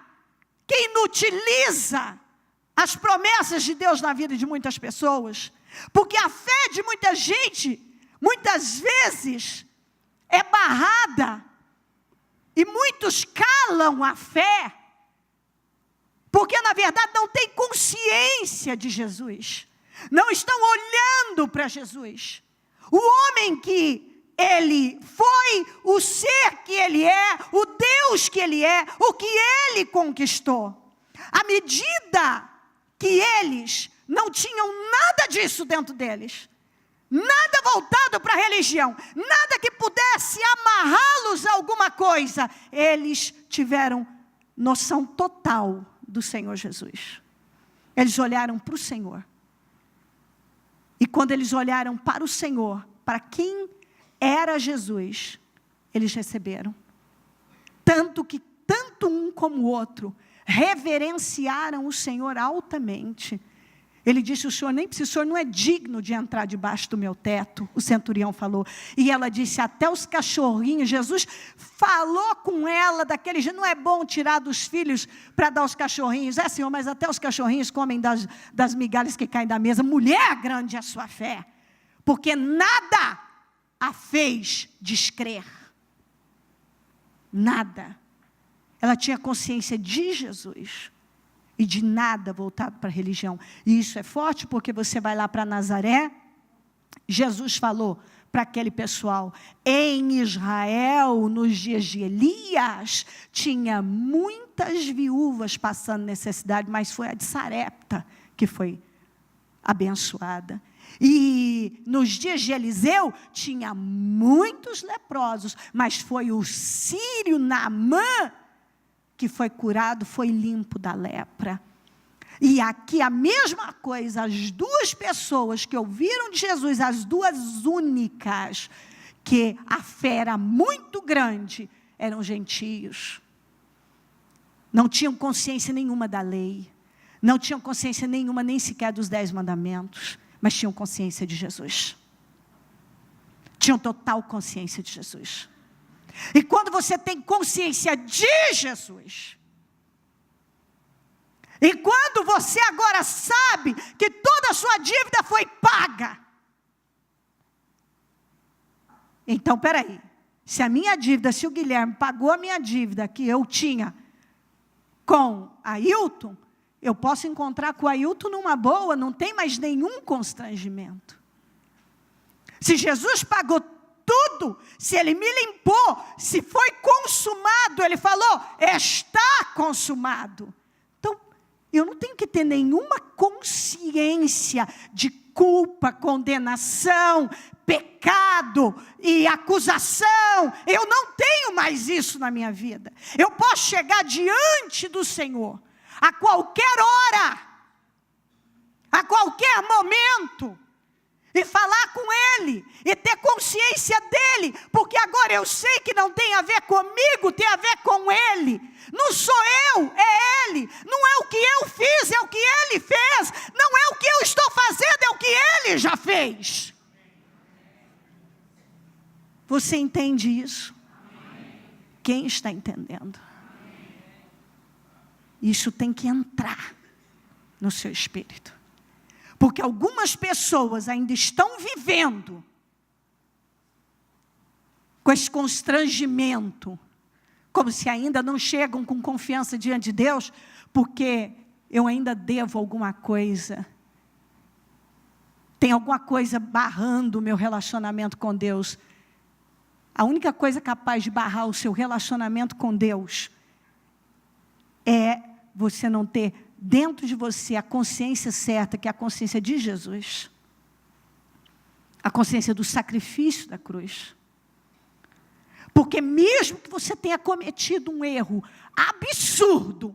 que inutiliza as promessas de Deus na vida de muitas pessoas, porque a fé de muita gente, muitas vezes, é barrada, e muitos calam a fé, porque na verdade não tem consciência de Jesus, não estão olhando para Jesus, o homem que ele foi, o ser que ele é, o Deus que ele é, o que ele conquistou. À medida que eles não tinham nada disso dentro deles, nada voltado para a religião, nada que pudesse amarrá-los a alguma coisa, eles tiveram noção total do Senhor Jesus. Eles olharam para o Senhor. E quando eles olharam para o Senhor, para quem era Jesus, eles receberam. Tanto que tanto um como o outro reverenciaram o Senhor altamente. Ele disse: o senhor não é digno de entrar debaixo do meu teto, o centurião falou. E ela disse: até os cachorrinhos. Jesus falou com ela daquele jeito: não é bom tirar dos filhos para dar aos cachorrinhos. É, Senhor, mas até os cachorrinhos comem das migalhas que caem da mesa. Mulher, grande é a sua fé, porque nada a fez descrer. Nada. Ela tinha consciência de Jesus e de nada voltado para a religião. E isso é forte porque você vai lá para Nazaré, Jesus falou para aquele pessoal. Em Israel, nos dias de Elias, tinha muitas viúvas passando necessidade, mas foi a de Sarepta que foi abençoada. E nos dias de Eliseu, tinha muitos leprosos, mas foi o sírio Naamã que foi curado, foi limpo da lepra. E aqui a mesma coisa, as duas pessoas que ouviram de Jesus, as duas únicas, que a fé era muito grande, eram gentios. Não tinham consciência nenhuma da lei, não tinham consciência nenhuma nem sequer dos 10 mandamentos, mas tinham consciência de Jesus. Tinham total consciência de Jesus. E quando você tem consciência de Jesus, e quando você agora sabe que toda a sua dívida foi paga, então, peraí, se a minha dívida, se o Guilherme pagou a minha dívida que eu tinha com Ailton, eu posso encontrar com o Ailton numa boa, não tem mais nenhum constrangimento. Se Jesus pagou tudo, se Ele me limpou, se foi consumado, Ele falou, está consumado. Então, eu não tenho que ter nenhuma consciência de culpa, condenação, pecado e acusação. Eu não tenho mais isso na minha vida. Eu posso chegar diante do Senhor, a qualquer hora, a qualquer momento, e falar com Ele, e ter consciência dEle, porque agora eu sei que não tem a ver comigo, tem a ver com Ele. Não sou eu, é Ele. Não é o que eu fiz, é o que Ele fez. Não é o que eu estou fazendo, é o que Ele já fez. Você entende isso? Quem está entendendo? Isso tem que entrar no seu espírito. Porque algumas pessoas ainda estão vivendo com esse constrangimento, como se ainda não chegam com confiança diante de Deus, porque eu ainda devo alguma coisa. Tem alguma coisa barrando o meu relacionamento com Deus. A única coisa capaz de barrar o seu relacionamento com Deus é você não ter dentro de você a consciência certa, que é a consciência de Jesus. A consciência do sacrifício da cruz. Porque mesmo que você tenha cometido um erro absurdo,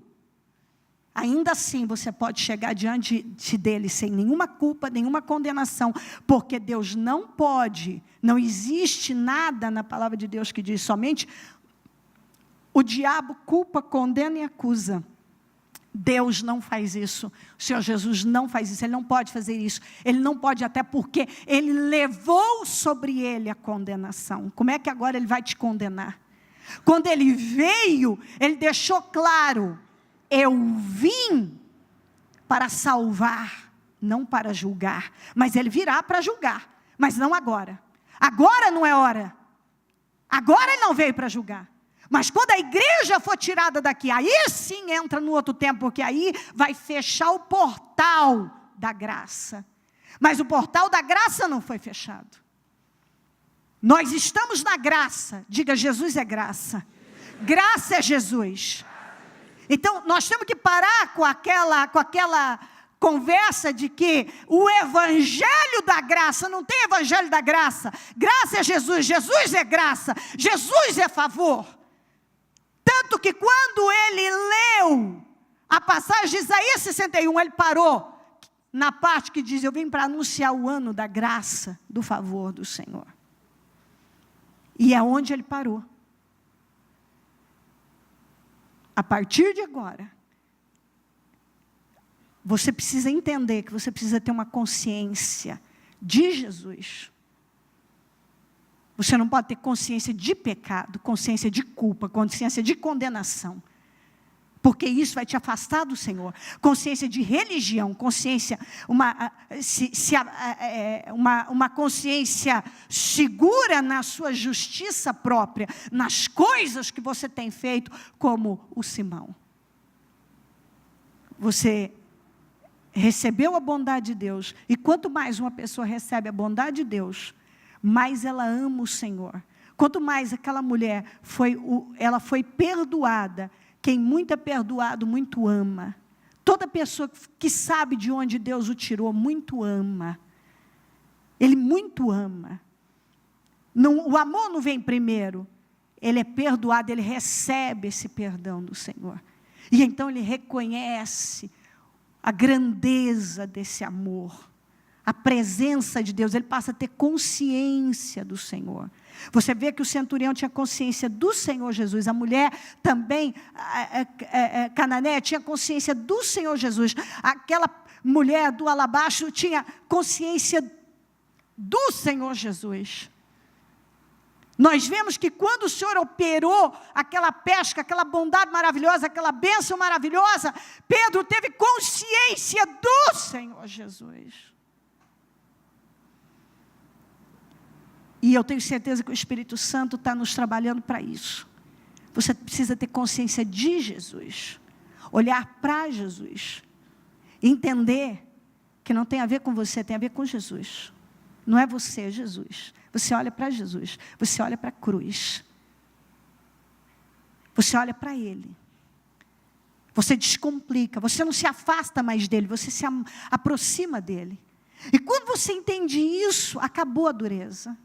ainda assim você pode chegar diante dele sem nenhuma culpa, nenhuma condenação, porque Deus não pode, não existe nada na palavra de Deus que diz somente o diabo culpa, condena e acusa. Deus não faz isso, o Senhor Jesus não faz isso, Ele não pode fazer isso, Ele não pode, até porque Ele levou sobre Ele a condenação. Como é que agora Ele vai te condenar? Quando Ele veio, Ele deixou claro, eu vim para salvar, não para julgar, mas Ele virá para julgar, mas não agora. Agora não é hora, agora Ele não veio para julgar. Mas quando a igreja for tirada daqui, aí sim entra no outro tempo, porque aí vai fechar o portal da graça. Mas o portal da graça não foi fechado. Nós estamos na graça. Diga, Jesus é graça. Graça é Jesus. Então, nós temos que parar com aquela conversa de que o evangelho da graça, não tem evangelho da graça. Graça é Jesus, Jesus é graça, Jesus é favor. Tanto que quando ele leu a passagem de Isaías 61, ele parou na parte que diz, eu vim para anunciar o ano da graça, do favor do Senhor. E é onde ele parou. A partir de agora, você precisa entender que você precisa ter uma consciência de Jesus. Você não pode ter consciência de pecado, consciência de culpa, consciência de condenação. Porque isso vai te afastar do Senhor. Consciência de religião, consciência, uma consciência segura na sua justiça própria, nas coisas que você tem feito, como o Simão. Você recebeu a bondade de Deus, e quanto mais uma pessoa recebe a bondade de Deus, mais ela ama o Senhor. Quanto mais aquela mulher ela foi perdoada, quem muito é perdoado, muito ama. Toda pessoa que sabe de onde Deus o tirou, muito ama. Ele muito ama. O amor não vem primeiro. Ele é perdoado, ele recebe esse perdão do Senhor. E então ele reconhece a grandeza desse amor. A presença de Deus, ele passa a ter consciência do Senhor. Você vê que o centurião tinha consciência do Senhor Jesus. A mulher também, cananeia, tinha consciência do Senhor Jesus. Aquela mulher do alabastro tinha consciência do Senhor Jesus. Nós vemos que quando o Senhor operou aquela pesca, aquela bondade maravilhosa, aquela bênção maravilhosa, Pedro teve consciência do Senhor Jesus. E eu tenho certeza que o Espírito Santo está nos trabalhando para isso. Você precisa ter consciência de Jesus, olhar para Jesus, entender que não tem a ver com você, tem a ver com Jesus. Não é você, é Jesus. Você olha para Jesus, você olha para a cruz, você olha para Ele. Você descomplica, você não se afasta mais dEle, você se aproxima dEle. E quando você entende isso, acabou a dureza.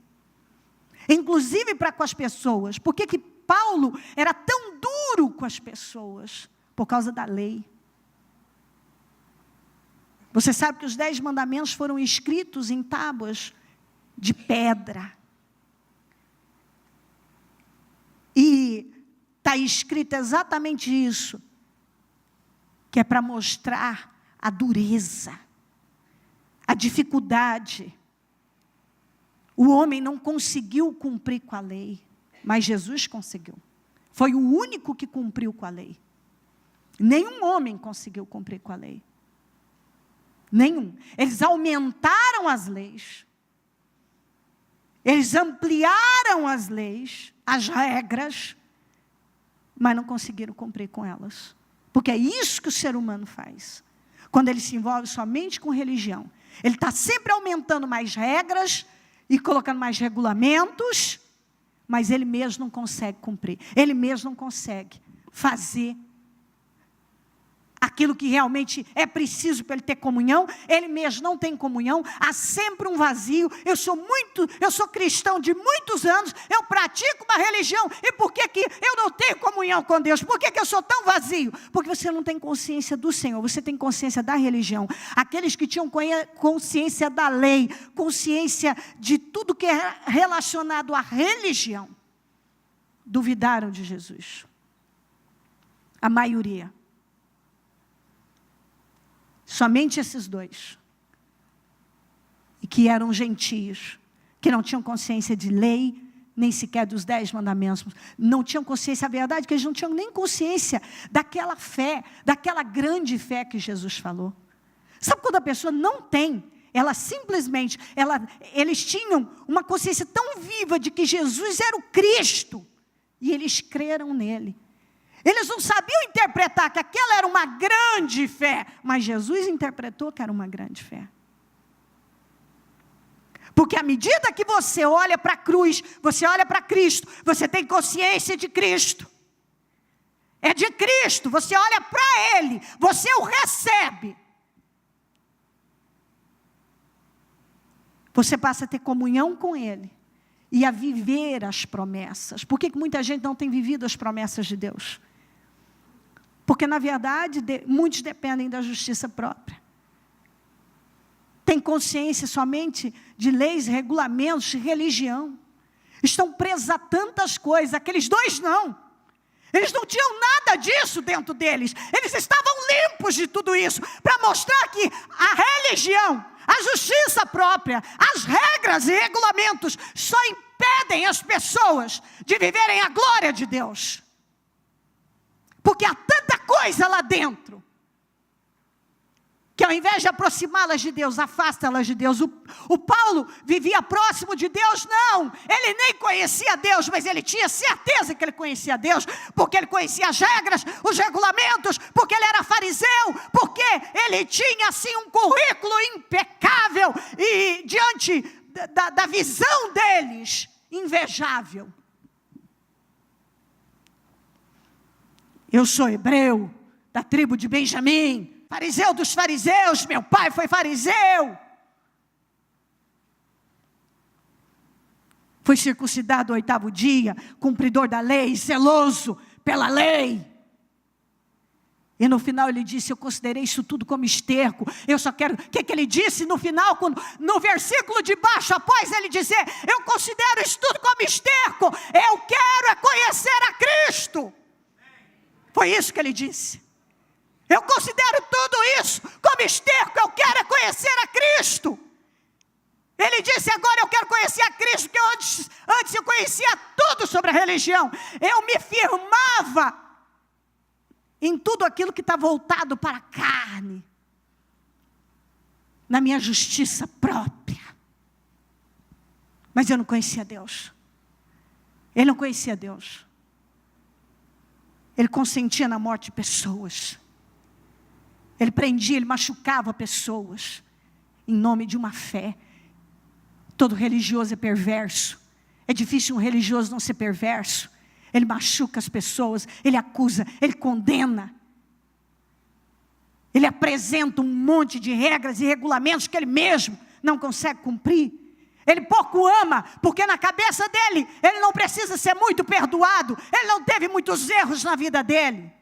Inclusive para com as pessoas. Por que Paulo era tão duro com as pessoas? Por causa da lei. Você sabe que os 10 mandamentos foram escritos em tábuas de pedra. E está escrito exatamente isso. Que é para mostrar a dureza, a dificuldade. O homem não conseguiu cumprir com a lei, mas Jesus conseguiu. Foi o único que cumpriu com a lei. Nenhum homem conseguiu cumprir com a lei. Nenhum. Eles aumentaram as leis. Eles ampliaram as leis, as regras, mas não conseguiram cumprir com elas. Porque é isso que o ser humano faz. Quando ele se envolve somente com religião. Ele está sempre aumentando mais regras, e colocando mais regulamentos, mas ele mesmo não consegue cumprir. Ele mesmo não consegue fazer aquilo que realmente é preciso para ele ter comunhão. Ele mesmo não tem comunhão. Há sempre um vazio. Eu sou cristão de muitos anos. Eu pratico uma religião. E por que eu não tenho comunhão com Deus? Por que eu sou tão vazio? Porque você não tem consciência do Senhor. Você tem consciência da religião. Aqueles que tinham consciência da lei, consciência de tudo que é relacionado à religião, duvidaram de Jesus. A maioria. Somente esses 2. E que eram gentios, que não tinham consciência de lei, nem sequer dos 10 mandamentos. Não tinham consciência, a verdade é que eles não tinham nem consciência daquela fé, daquela grande fé que Jesus falou. Sabe quando a pessoa não tem? Ela simplesmente, eles tinham uma consciência tão viva de que Jesus era o Cristo. E eles creram nele. Eles não sabiam interpretar que aquela era uma grande fé, mas Jesus interpretou que era uma grande fé. Porque à medida que você olha para a cruz, você olha para Cristo, você tem consciência de Cristo. É de Cristo, você olha para Ele, você o recebe. Você passa a ter comunhão com Ele e a viver as promessas. Por que muita gente não tem vivido as promessas de Deus? Porque, na verdade, muitos dependem da justiça própria. Tem consciência somente de leis, regulamentos, de religião. Estão presos a tantas coisas. Aqueles 2 não. Eles não tinham nada disso dentro deles. Eles estavam limpos de tudo isso. Para mostrar que a religião, a justiça própria, as regras e regulamentos só impedem as pessoas de viverem a glória de Deus. Porque há tanta coisa lá dentro, que ao invés de aproximá-las de Deus, afasta-las de Deus. O Paulo vivia próximo de Deus? Não, ele nem conhecia Deus, mas ele tinha certeza que ele conhecia Deus, porque ele conhecia as regras, os regulamentos, porque ele era fariseu, porque ele tinha assim um currículo impecável, e diante da visão deles, invejável. Eu sou hebreu, da tribo de Benjamim, fariseu dos fariseus, meu pai foi fariseu. Foi circuncidado ao 8º dia, cumpridor da lei, zeloso pela lei. E no final ele disse, eu considerei isso tudo como esterco. Eu só quero, o que ele disse no final, no versículo de baixo, após ele dizer, eu considero isso tudo como esterco. Eu quero é conhecer a Cristo. Foi isso que ele disse. Eu considero tudo isso como esterco, eu quero é conhecer a Cristo. Ele disse, agora eu quero conhecer a Cristo, porque antes eu conhecia tudo sobre a religião. Eu me firmava em tudo aquilo que está voltado para a carne, na minha justiça própria. Mas eu não conhecia Deus. Ele não conhecia Deus. Ele consentia na morte de pessoas. Ele prendia, ele machucava pessoas, em nome de uma fé. Todo religioso é perverso. É difícil um religioso não ser perverso. Ele machuca as pessoas, ele acusa, ele condena. Ele apresenta um monte de regras e regulamentos que ele mesmo não consegue cumprir. Ele pouco ama, porque na cabeça dele, ele não precisa ser muito perdoado. Ele não teve muitos erros na vida dele.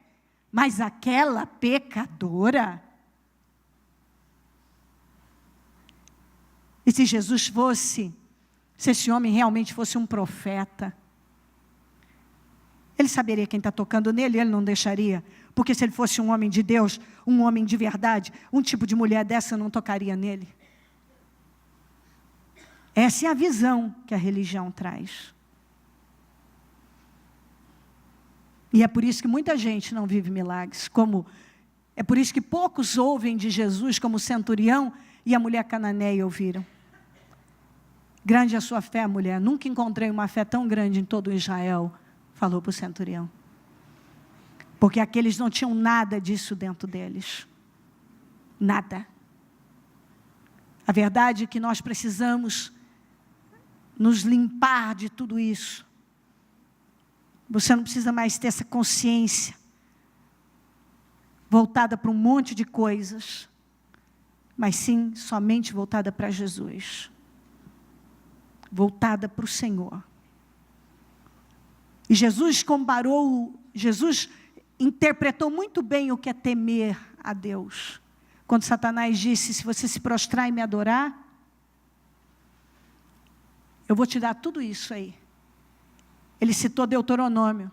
Mas aquela pecadora... E se Jesus fosse, se esse homem realmente fosse um profeta, ele saberia quem está tocando nele, ele não deixaria. Porque se ele fosse um homem de Deus, um homem de verdade, um tipo de mulher dessa não tocaria nele. Essa é a visão que a religião traz. E é por isso que muita gente não vive milagres. É por isso que poucos ouvem de Jesus, como o centurião e a mulher cananeia ouviram. Grande é a sua fé, mulher. Nunca encontrei uma fé tão grande em todo Israel, falou para o centurião. Porque aqueles não tinham nada disso dentro deles. Nada. A verdade é que nós precisamos nos limpar de tudo isso. Você não precisa mais ter essa consciência voltada para um monte de coisas, mas sim somente voltada para Jesus, voltada para o Senhor. E Jesus interpretou muito bem o que é temer a Deus. Quando Satanás disse, se você se prostrar e me adorar, eu vou te dar tudo isso aí. Ele citou Deuteronômio.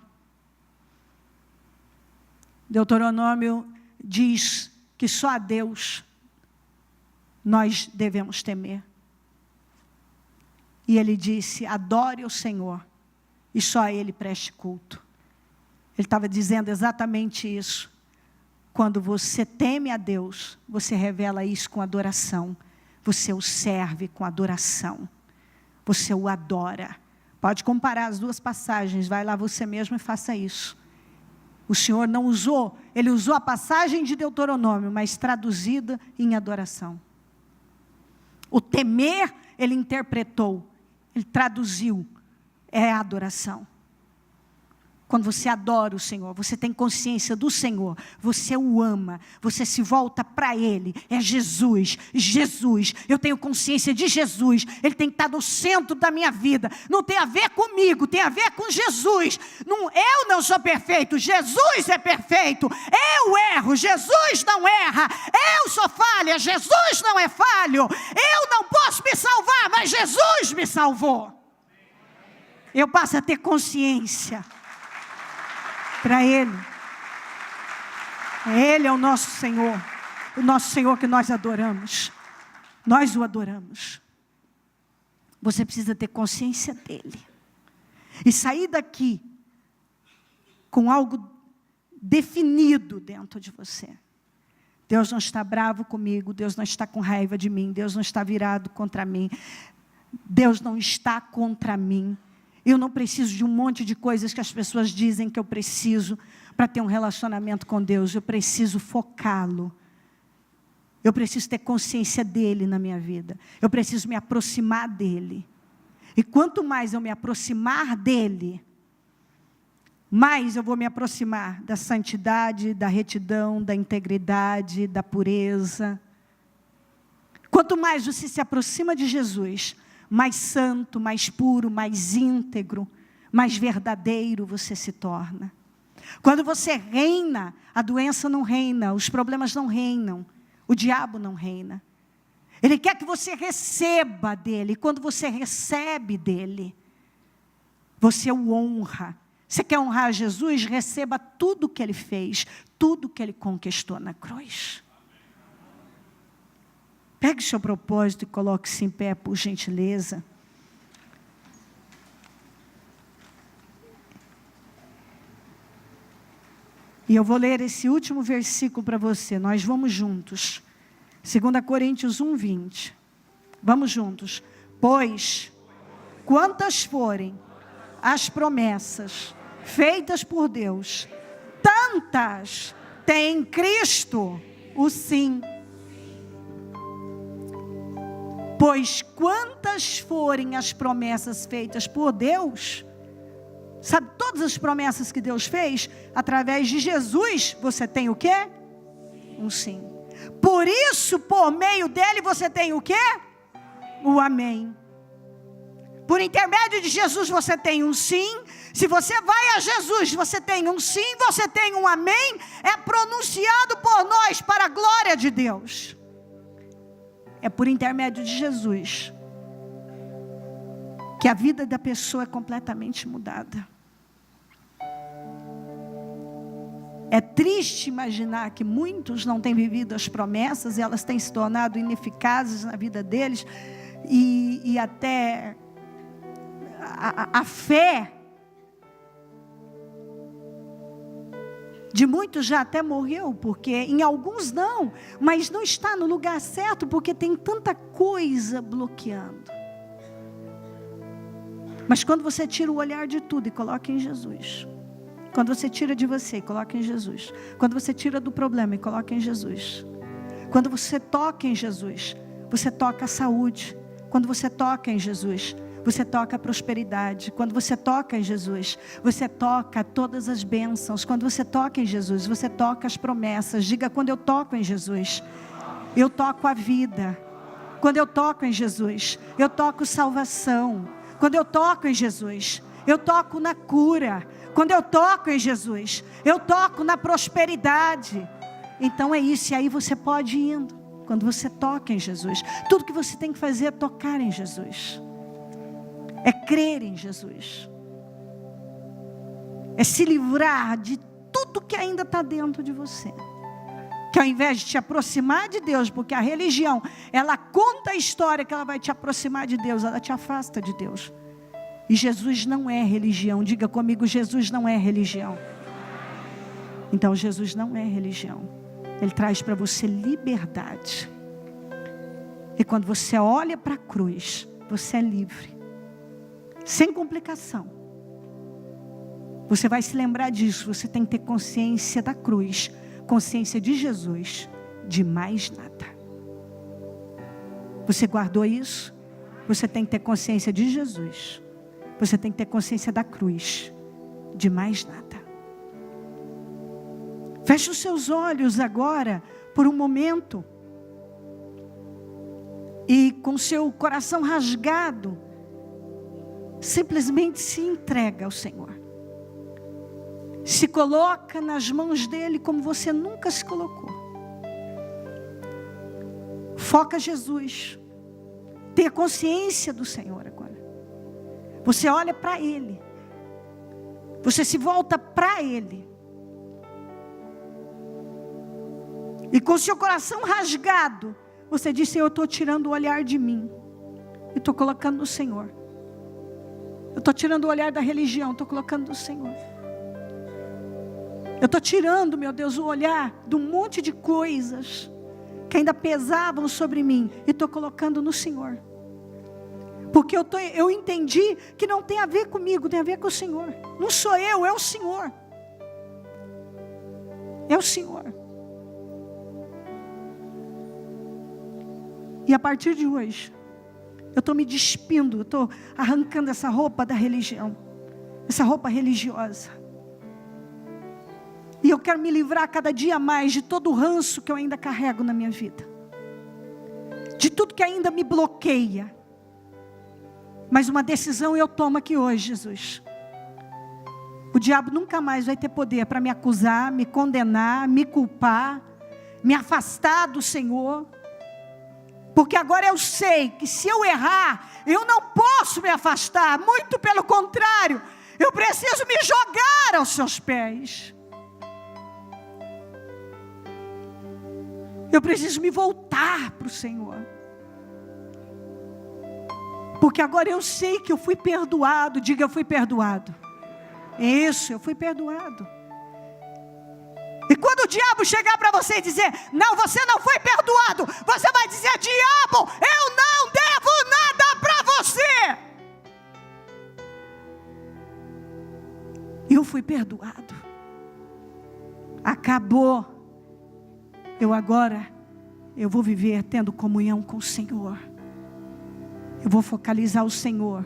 Deuteronômio diz que só a Deus nós devemos temer. E ele disse, adore o Senhor, e só a Ele preste culto. Ele estava dizendo exatamente isso. Quando você teme a Deus, você revela isso com adoração. Você o serve com adoração. Você o adora. Pode comparar as duas passagens, vai lá você mesmo e faça isso. O Senhor não usou, Ele usou a passagem de Deuteronômio, mas traduzida em adoração. O temer, Ele interpretou, Ele traduziu, é a adoração. Quando você adora o Senhor, você tem consciência do Senhor, você o ama, você se volta para Ele, é Jesus, Jesus, eu tenho consciência de Jesus, Ele tem que estar no centro da minha vida, não tem a ver comigo, tem a ver com Jesus, eu não sou perfeito, Jesus é perfeito, eu erro, Jesus não erra, eu sou falha, Jesus não é falho, eu não posso me salvar, mas Jesus me salvou. Eu passo a ter consciência. Para Ele. Ele é o nosso Senhor que nós adoramos. Nós o adoramos. Você precisa ter consciência dEle. E sair daqui com algo definido dentro de você. Deus não está bravo comigo, Deus não está com raiva de mim, Deus não está virado contra mim. Deus não está contra mim. Eu não preciso de um monte de coisas que as pessoas dizem que eu preciso para ter um relacionamento com Deus. Eu preciso focá-lo. Eu preciso ter consciência dele na minha vida. Eu preciso me aproximar dele. E quanto mais eu me aproximar dele, mais eu vou me aproximar da santidade, da retidão, da integridade, da pureza. Quanto mais você se aproxima de Jesus, mais santo, mais puro, mais íntegro, mais verdadeiro você se torna. Quando você reina, a doença não reina, os problemas não reinam, o diabo não reina. Ele quer que você receba dele. Quando você recebe dele, você o honra. Você quer honrar Jesus? Receba tudo o que ele fez, tudo o que ele conquistou na cruz. Pegue o seu propósito e coloque-se em pé, por gentileza. E eu vou ler esse último versículo para você. Nós vamos juntos. 2 Coríntios 1:20. Vamos juntos. Pois, quantas forem as promessas feitas por Deus, tantas tem em Cristo o sim. Pois quantas forem as promessas feitas por Deus, sabe, todas as promessas que Deus fez, através de Jesus, você tem o quê? Um sim. Por isso, por meio dele, você tem o quê? O amém. Por intermédio de Jesus, você tem um sim. Se você vai a Jesus, você tem um sim, você tem um amém. É pronunciado por nós para a glória de Deus. É por intermédio de Jesus que a vida da pessoa é completamente mudada. É triste imaginar que muitos não têm vivido as promessas e elas têm se tornado ineficazes na vida deles, e até a fé de muitos já até morreu, porque em alguns não, mas não está no lugar certo, porque tem tanta coisa bloqueando. Mas quando você tira o olhar de tudo e coloca em Jesus, quando você tira de você e coloca em Jesus, quando você tira do problema e coloca em Jesus, quando você toca em Jesus, você toca a saúde. Quando você toca em Jesus, você toca a prosperidade. Quando você toca em Jesus, você toca todas as bênçãos. Quando você toca em Jesus, você toca as promessas. Diga: quando eu toco em Jesus, eu toco a vida. Quando eu toco em Jesus, eu toco salvação. Quando eu toco em Jesus, eu toco na cura. Quando eu toco em Jesus, eu toco na prosperidade. Então é isso, e aí você pode ir indo. Quando você toca em Jesus, tudo que você tem que fazer é tocar em Jesus. É crer em Jesus. É se livrar de tudo que ainda está dentro de você. Que ao invés de te aproximar de Deus, porque a religião, ela conta a história que ela vai te aproximar de Deus, ela te afasta de Deus. E Jesus não é religião. Diga comigo: Jesus não é religião. Então Jesus não é religião. Ele traz para você liberdade. E quando você olha para a cruz, você é livre. Sem complicação. Você vai se lembrar disso. Você tem que ter consciência da cruz, consciência de Jesus, de mais nada. Você guardou isso? Você tem que ter consciência de Jesus. Você tem que ter consciência da cruz, de mais nada. Feche os seus olhos agora, por um momento. E com seu coração rasgado, simplesmente se entrega ao Senhor. Se coloca nas mãos dele como você nunca se colocou. Foca Jesus. Tenha consciência do Senhor agora. Você olha para Ele. Você se volta para Ele. E com seu coração rasgado, você diz: Senhor, eu estou tirando o olhar de mim. E estou colocando no Senhor. Eu estou tirando o olhar da religião, estou colocando no Senhor. Eu estou tirando, meu Deus, o olhar de um monte de coisas que ainda pesavam sobre mim. E estou colocando no Senhor. Porque eu entendi que não tem a ver comigo, tem a ver com o Senhor. Não sou eu, é o Senhor. É o Senhor. E a partir de hoje, eu estou me despindo, eu estou arrancando essa roupa da religião, essa roupa religiosa. E eu quero me livrar cada dia mais de todo o ranço que eu ainda carrego na minha vida, de tudo que ainda me bloqueia. Mas uma decisão eu tomo aqui hoje, Jesus. O diabo nunca mais vai ter poder para me acusar, me condenar, me culpar, me afastar do Senhor. Porque agora eu sei que se eu errar, eu não posso me afastar. Muito pelo contrário, eu preciso me jogar aos seus pés. Eu preciso me voltar para o Senhor. Porque agora eu sei que eu fui perdoado. Diga, eu fui perdoado. Isso, eu fui perdoado. E quando o diabo chegar para você e dizer, não, você não foi perdoado, você vai dizer, diabo, eu não devo nada para você. Eu fui perdoado. Acabou. Eu vou viver tendo comunhão com o Senhor. Eu vou focalizar o Senhor.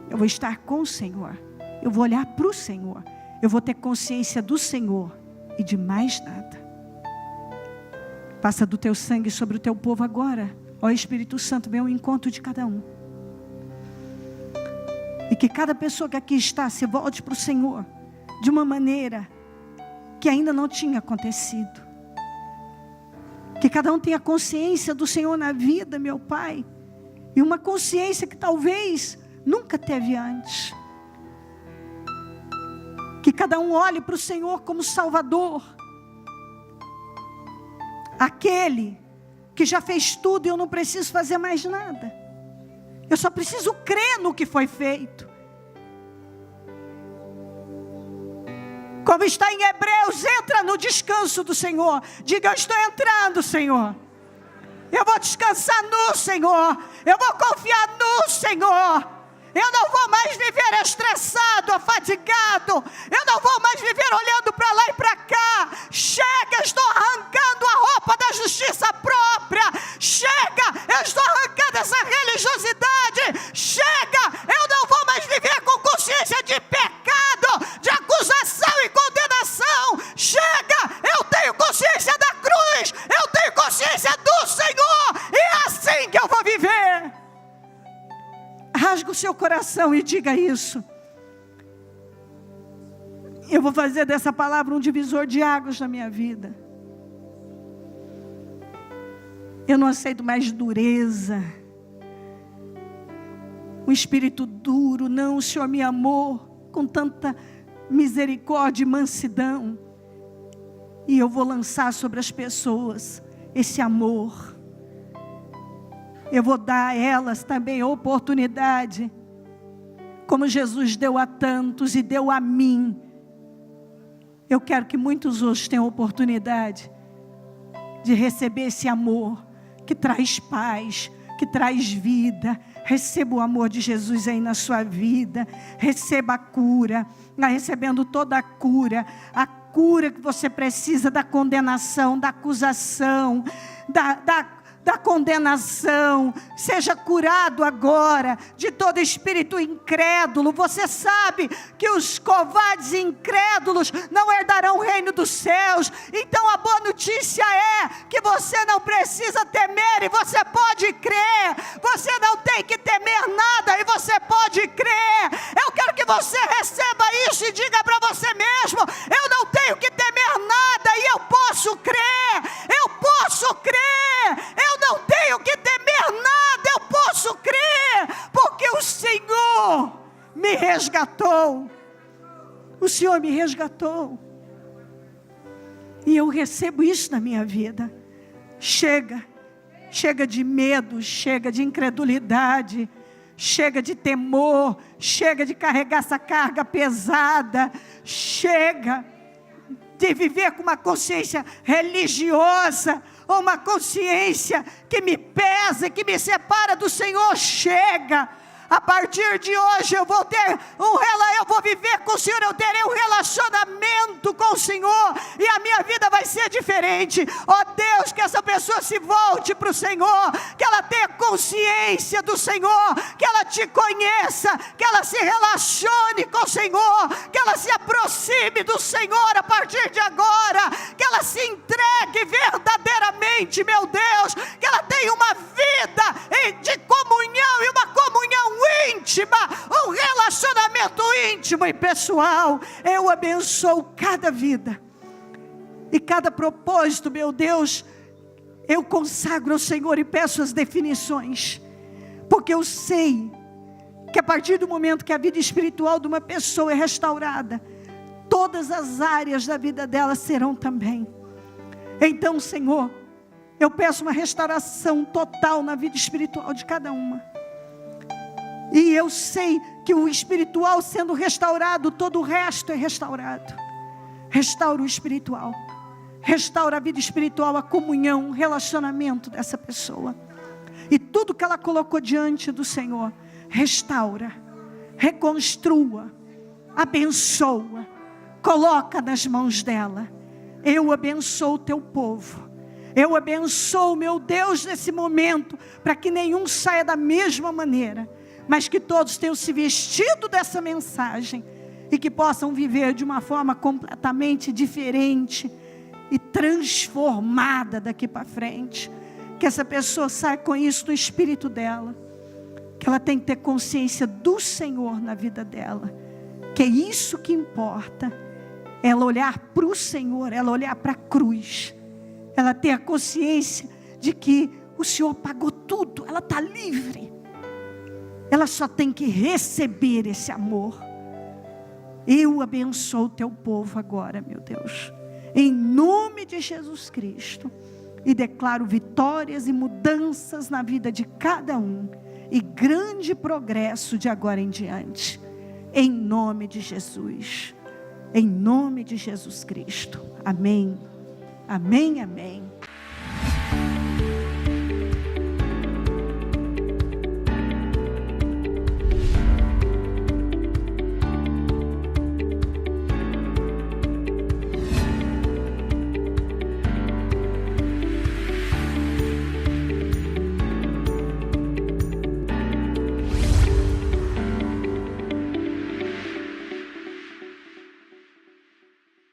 Eu vou estar com o Senhor. Eu vou olhar para o Senhor. Eu vou ter consciência do Senhor e de mais nada. Passa do teu sangue sobre o teu povo agora. Ó Espírito Santo, vem ao encontro de cada um. E que cada pessoa que aqui está se volte para o Senhor de uma maneira que ainda não tinha acontecido. Que cada um tenha consciência do Senhor na vida, meu Pai. E uma consciência que talvez nunca teve antes. Que cada um olhe para o Senhor como Salvador. Aquele que já fez tudo e eu não preciso fazer mais nada. Eu só preciso crer no que foi feito. Como está em Hebreus, entra no descanso do Senhor. Diga, eu estou entrando, Senhor. Eu vou descansar no Senhor. Eu vou confiar no Senhor. Eu não vou mais viver estressado, afadigado. Eu não vou mais viver olhando para lá e para cá. Chega, estou arrancando a roupa da justiça própria. Chega, eu estou arrancando essa religiosidade. Chega, eu não vou mais viver com consciência de pecado, de acusação e condenação. Chega, eu tenho consciência da cruz. Eu tenho consciência do Senhor. E é assim que eu vou viver. Rasga o seu coração e diga isso. Eu vou fazer dessa palavra um divisor de águas na minha vida. Eu não aceito mais dureza. Um espírito duro. Não, o Senhor me amou com tanta misericórdia e mansidão. E eu vou lançar sobre as pessoas esse amor. Eu vou dar a elas também a oportunidade, como Jesus deu a tantos e deu a mim. Eu quero que muitos hoje tenham a oportunidade de receber esse amor que traz paz, que traz vida. Receba o amor de Jesus aí na sua vida. Receba a cura, recebendo toda a cura que você precisa da condenação, da acusação, da condenação. Seja curado agora de todo espírito incrédulo. Você sabe que os covardes e incrédulos não herdarão o reino dos céus. Então a boa notícia é que você não precisa temer e você pode crer. Você não tem que temer nada e você pode crer. Eu quero que você receba isso e diga para você mesmo: eu não tenho que temer nada e eu posso crer. Eu posso crer. Eu não tenho que temer nada, eu posso crer, porque o Senhor me resgatou. O Senhor me resgatou. E eu recebo isso na minha vida. Chega de medo, chega de incredulidade, chega de temor, chega de carregar essa carga pesada, chega de viver com uma consciência religiosa, ou uma consciência que me pesa, que me separa do Senhor. Chega, a partir de hoje eu vou viver com o Senhor, eu terei um relacionamento com o Senhor, e a minha vida vai ser diferente. Ó Deus, que essa pessoa se volte para o Senhor, que ela tenha consciência do Senhor, que ela te conheça, que ela se relacione com o Senhor, que ela se aproxime do Senhor a partir de agora, que ela se entregue verdadeiramente, meu Deus, que ela tenha uma vida de comunhão, e uma comunhão íntima, um relacionamento íntimo e pessoal. Eu abençoo cada vida e cada propósito, meu Deus. Eu consagro ao Senhor e peço as definições, porque eu sei que a partir do momento que a vida espiritual de uma pessoa é restaurada, todas as áreas da vida dela serão também. Então, Senhor, eu peço uma restauração total na vida espiritual de cada uma. E eu sei que o espiritual sendo restaurado, todo o resto é restaurado. Restaura o espiritual. Restaura a vida espiritual, a comunhão, o relacionamento dessa pessoa. E tudo que ela colocou diante do Senhor, restaura, reconstrua, abençoa, coloca nas mãos dela. Eu abençoo o teu povo. Eu abençoo, meu Deus, nesse momento, para que nenhum saia da mesma maneira, mas que todos tenham se vestido dessa mensagem e que possam viver de uma forma completamente diferente e transformada daqui para frente. Que essa pessoa saia com isso no espírito dela, que ela tem que ter consciência do Senhor na vida dela, que é isso que importa, ela olhar para o Senhor, ela olhar para a cruz, ela ter a consciência de que o Senhor pagou tudo, ela está livre, ela só tem que receber esse amor. Eu abençoo o teu povo agora, meu Deus, em nome de Jesus Cristo, e declaro vitórias e mudanças na vida de cada um, e grande progresso de agora em diante, em nome de Jesus, em nome de Jesus Cristo. Amém, amém, amém.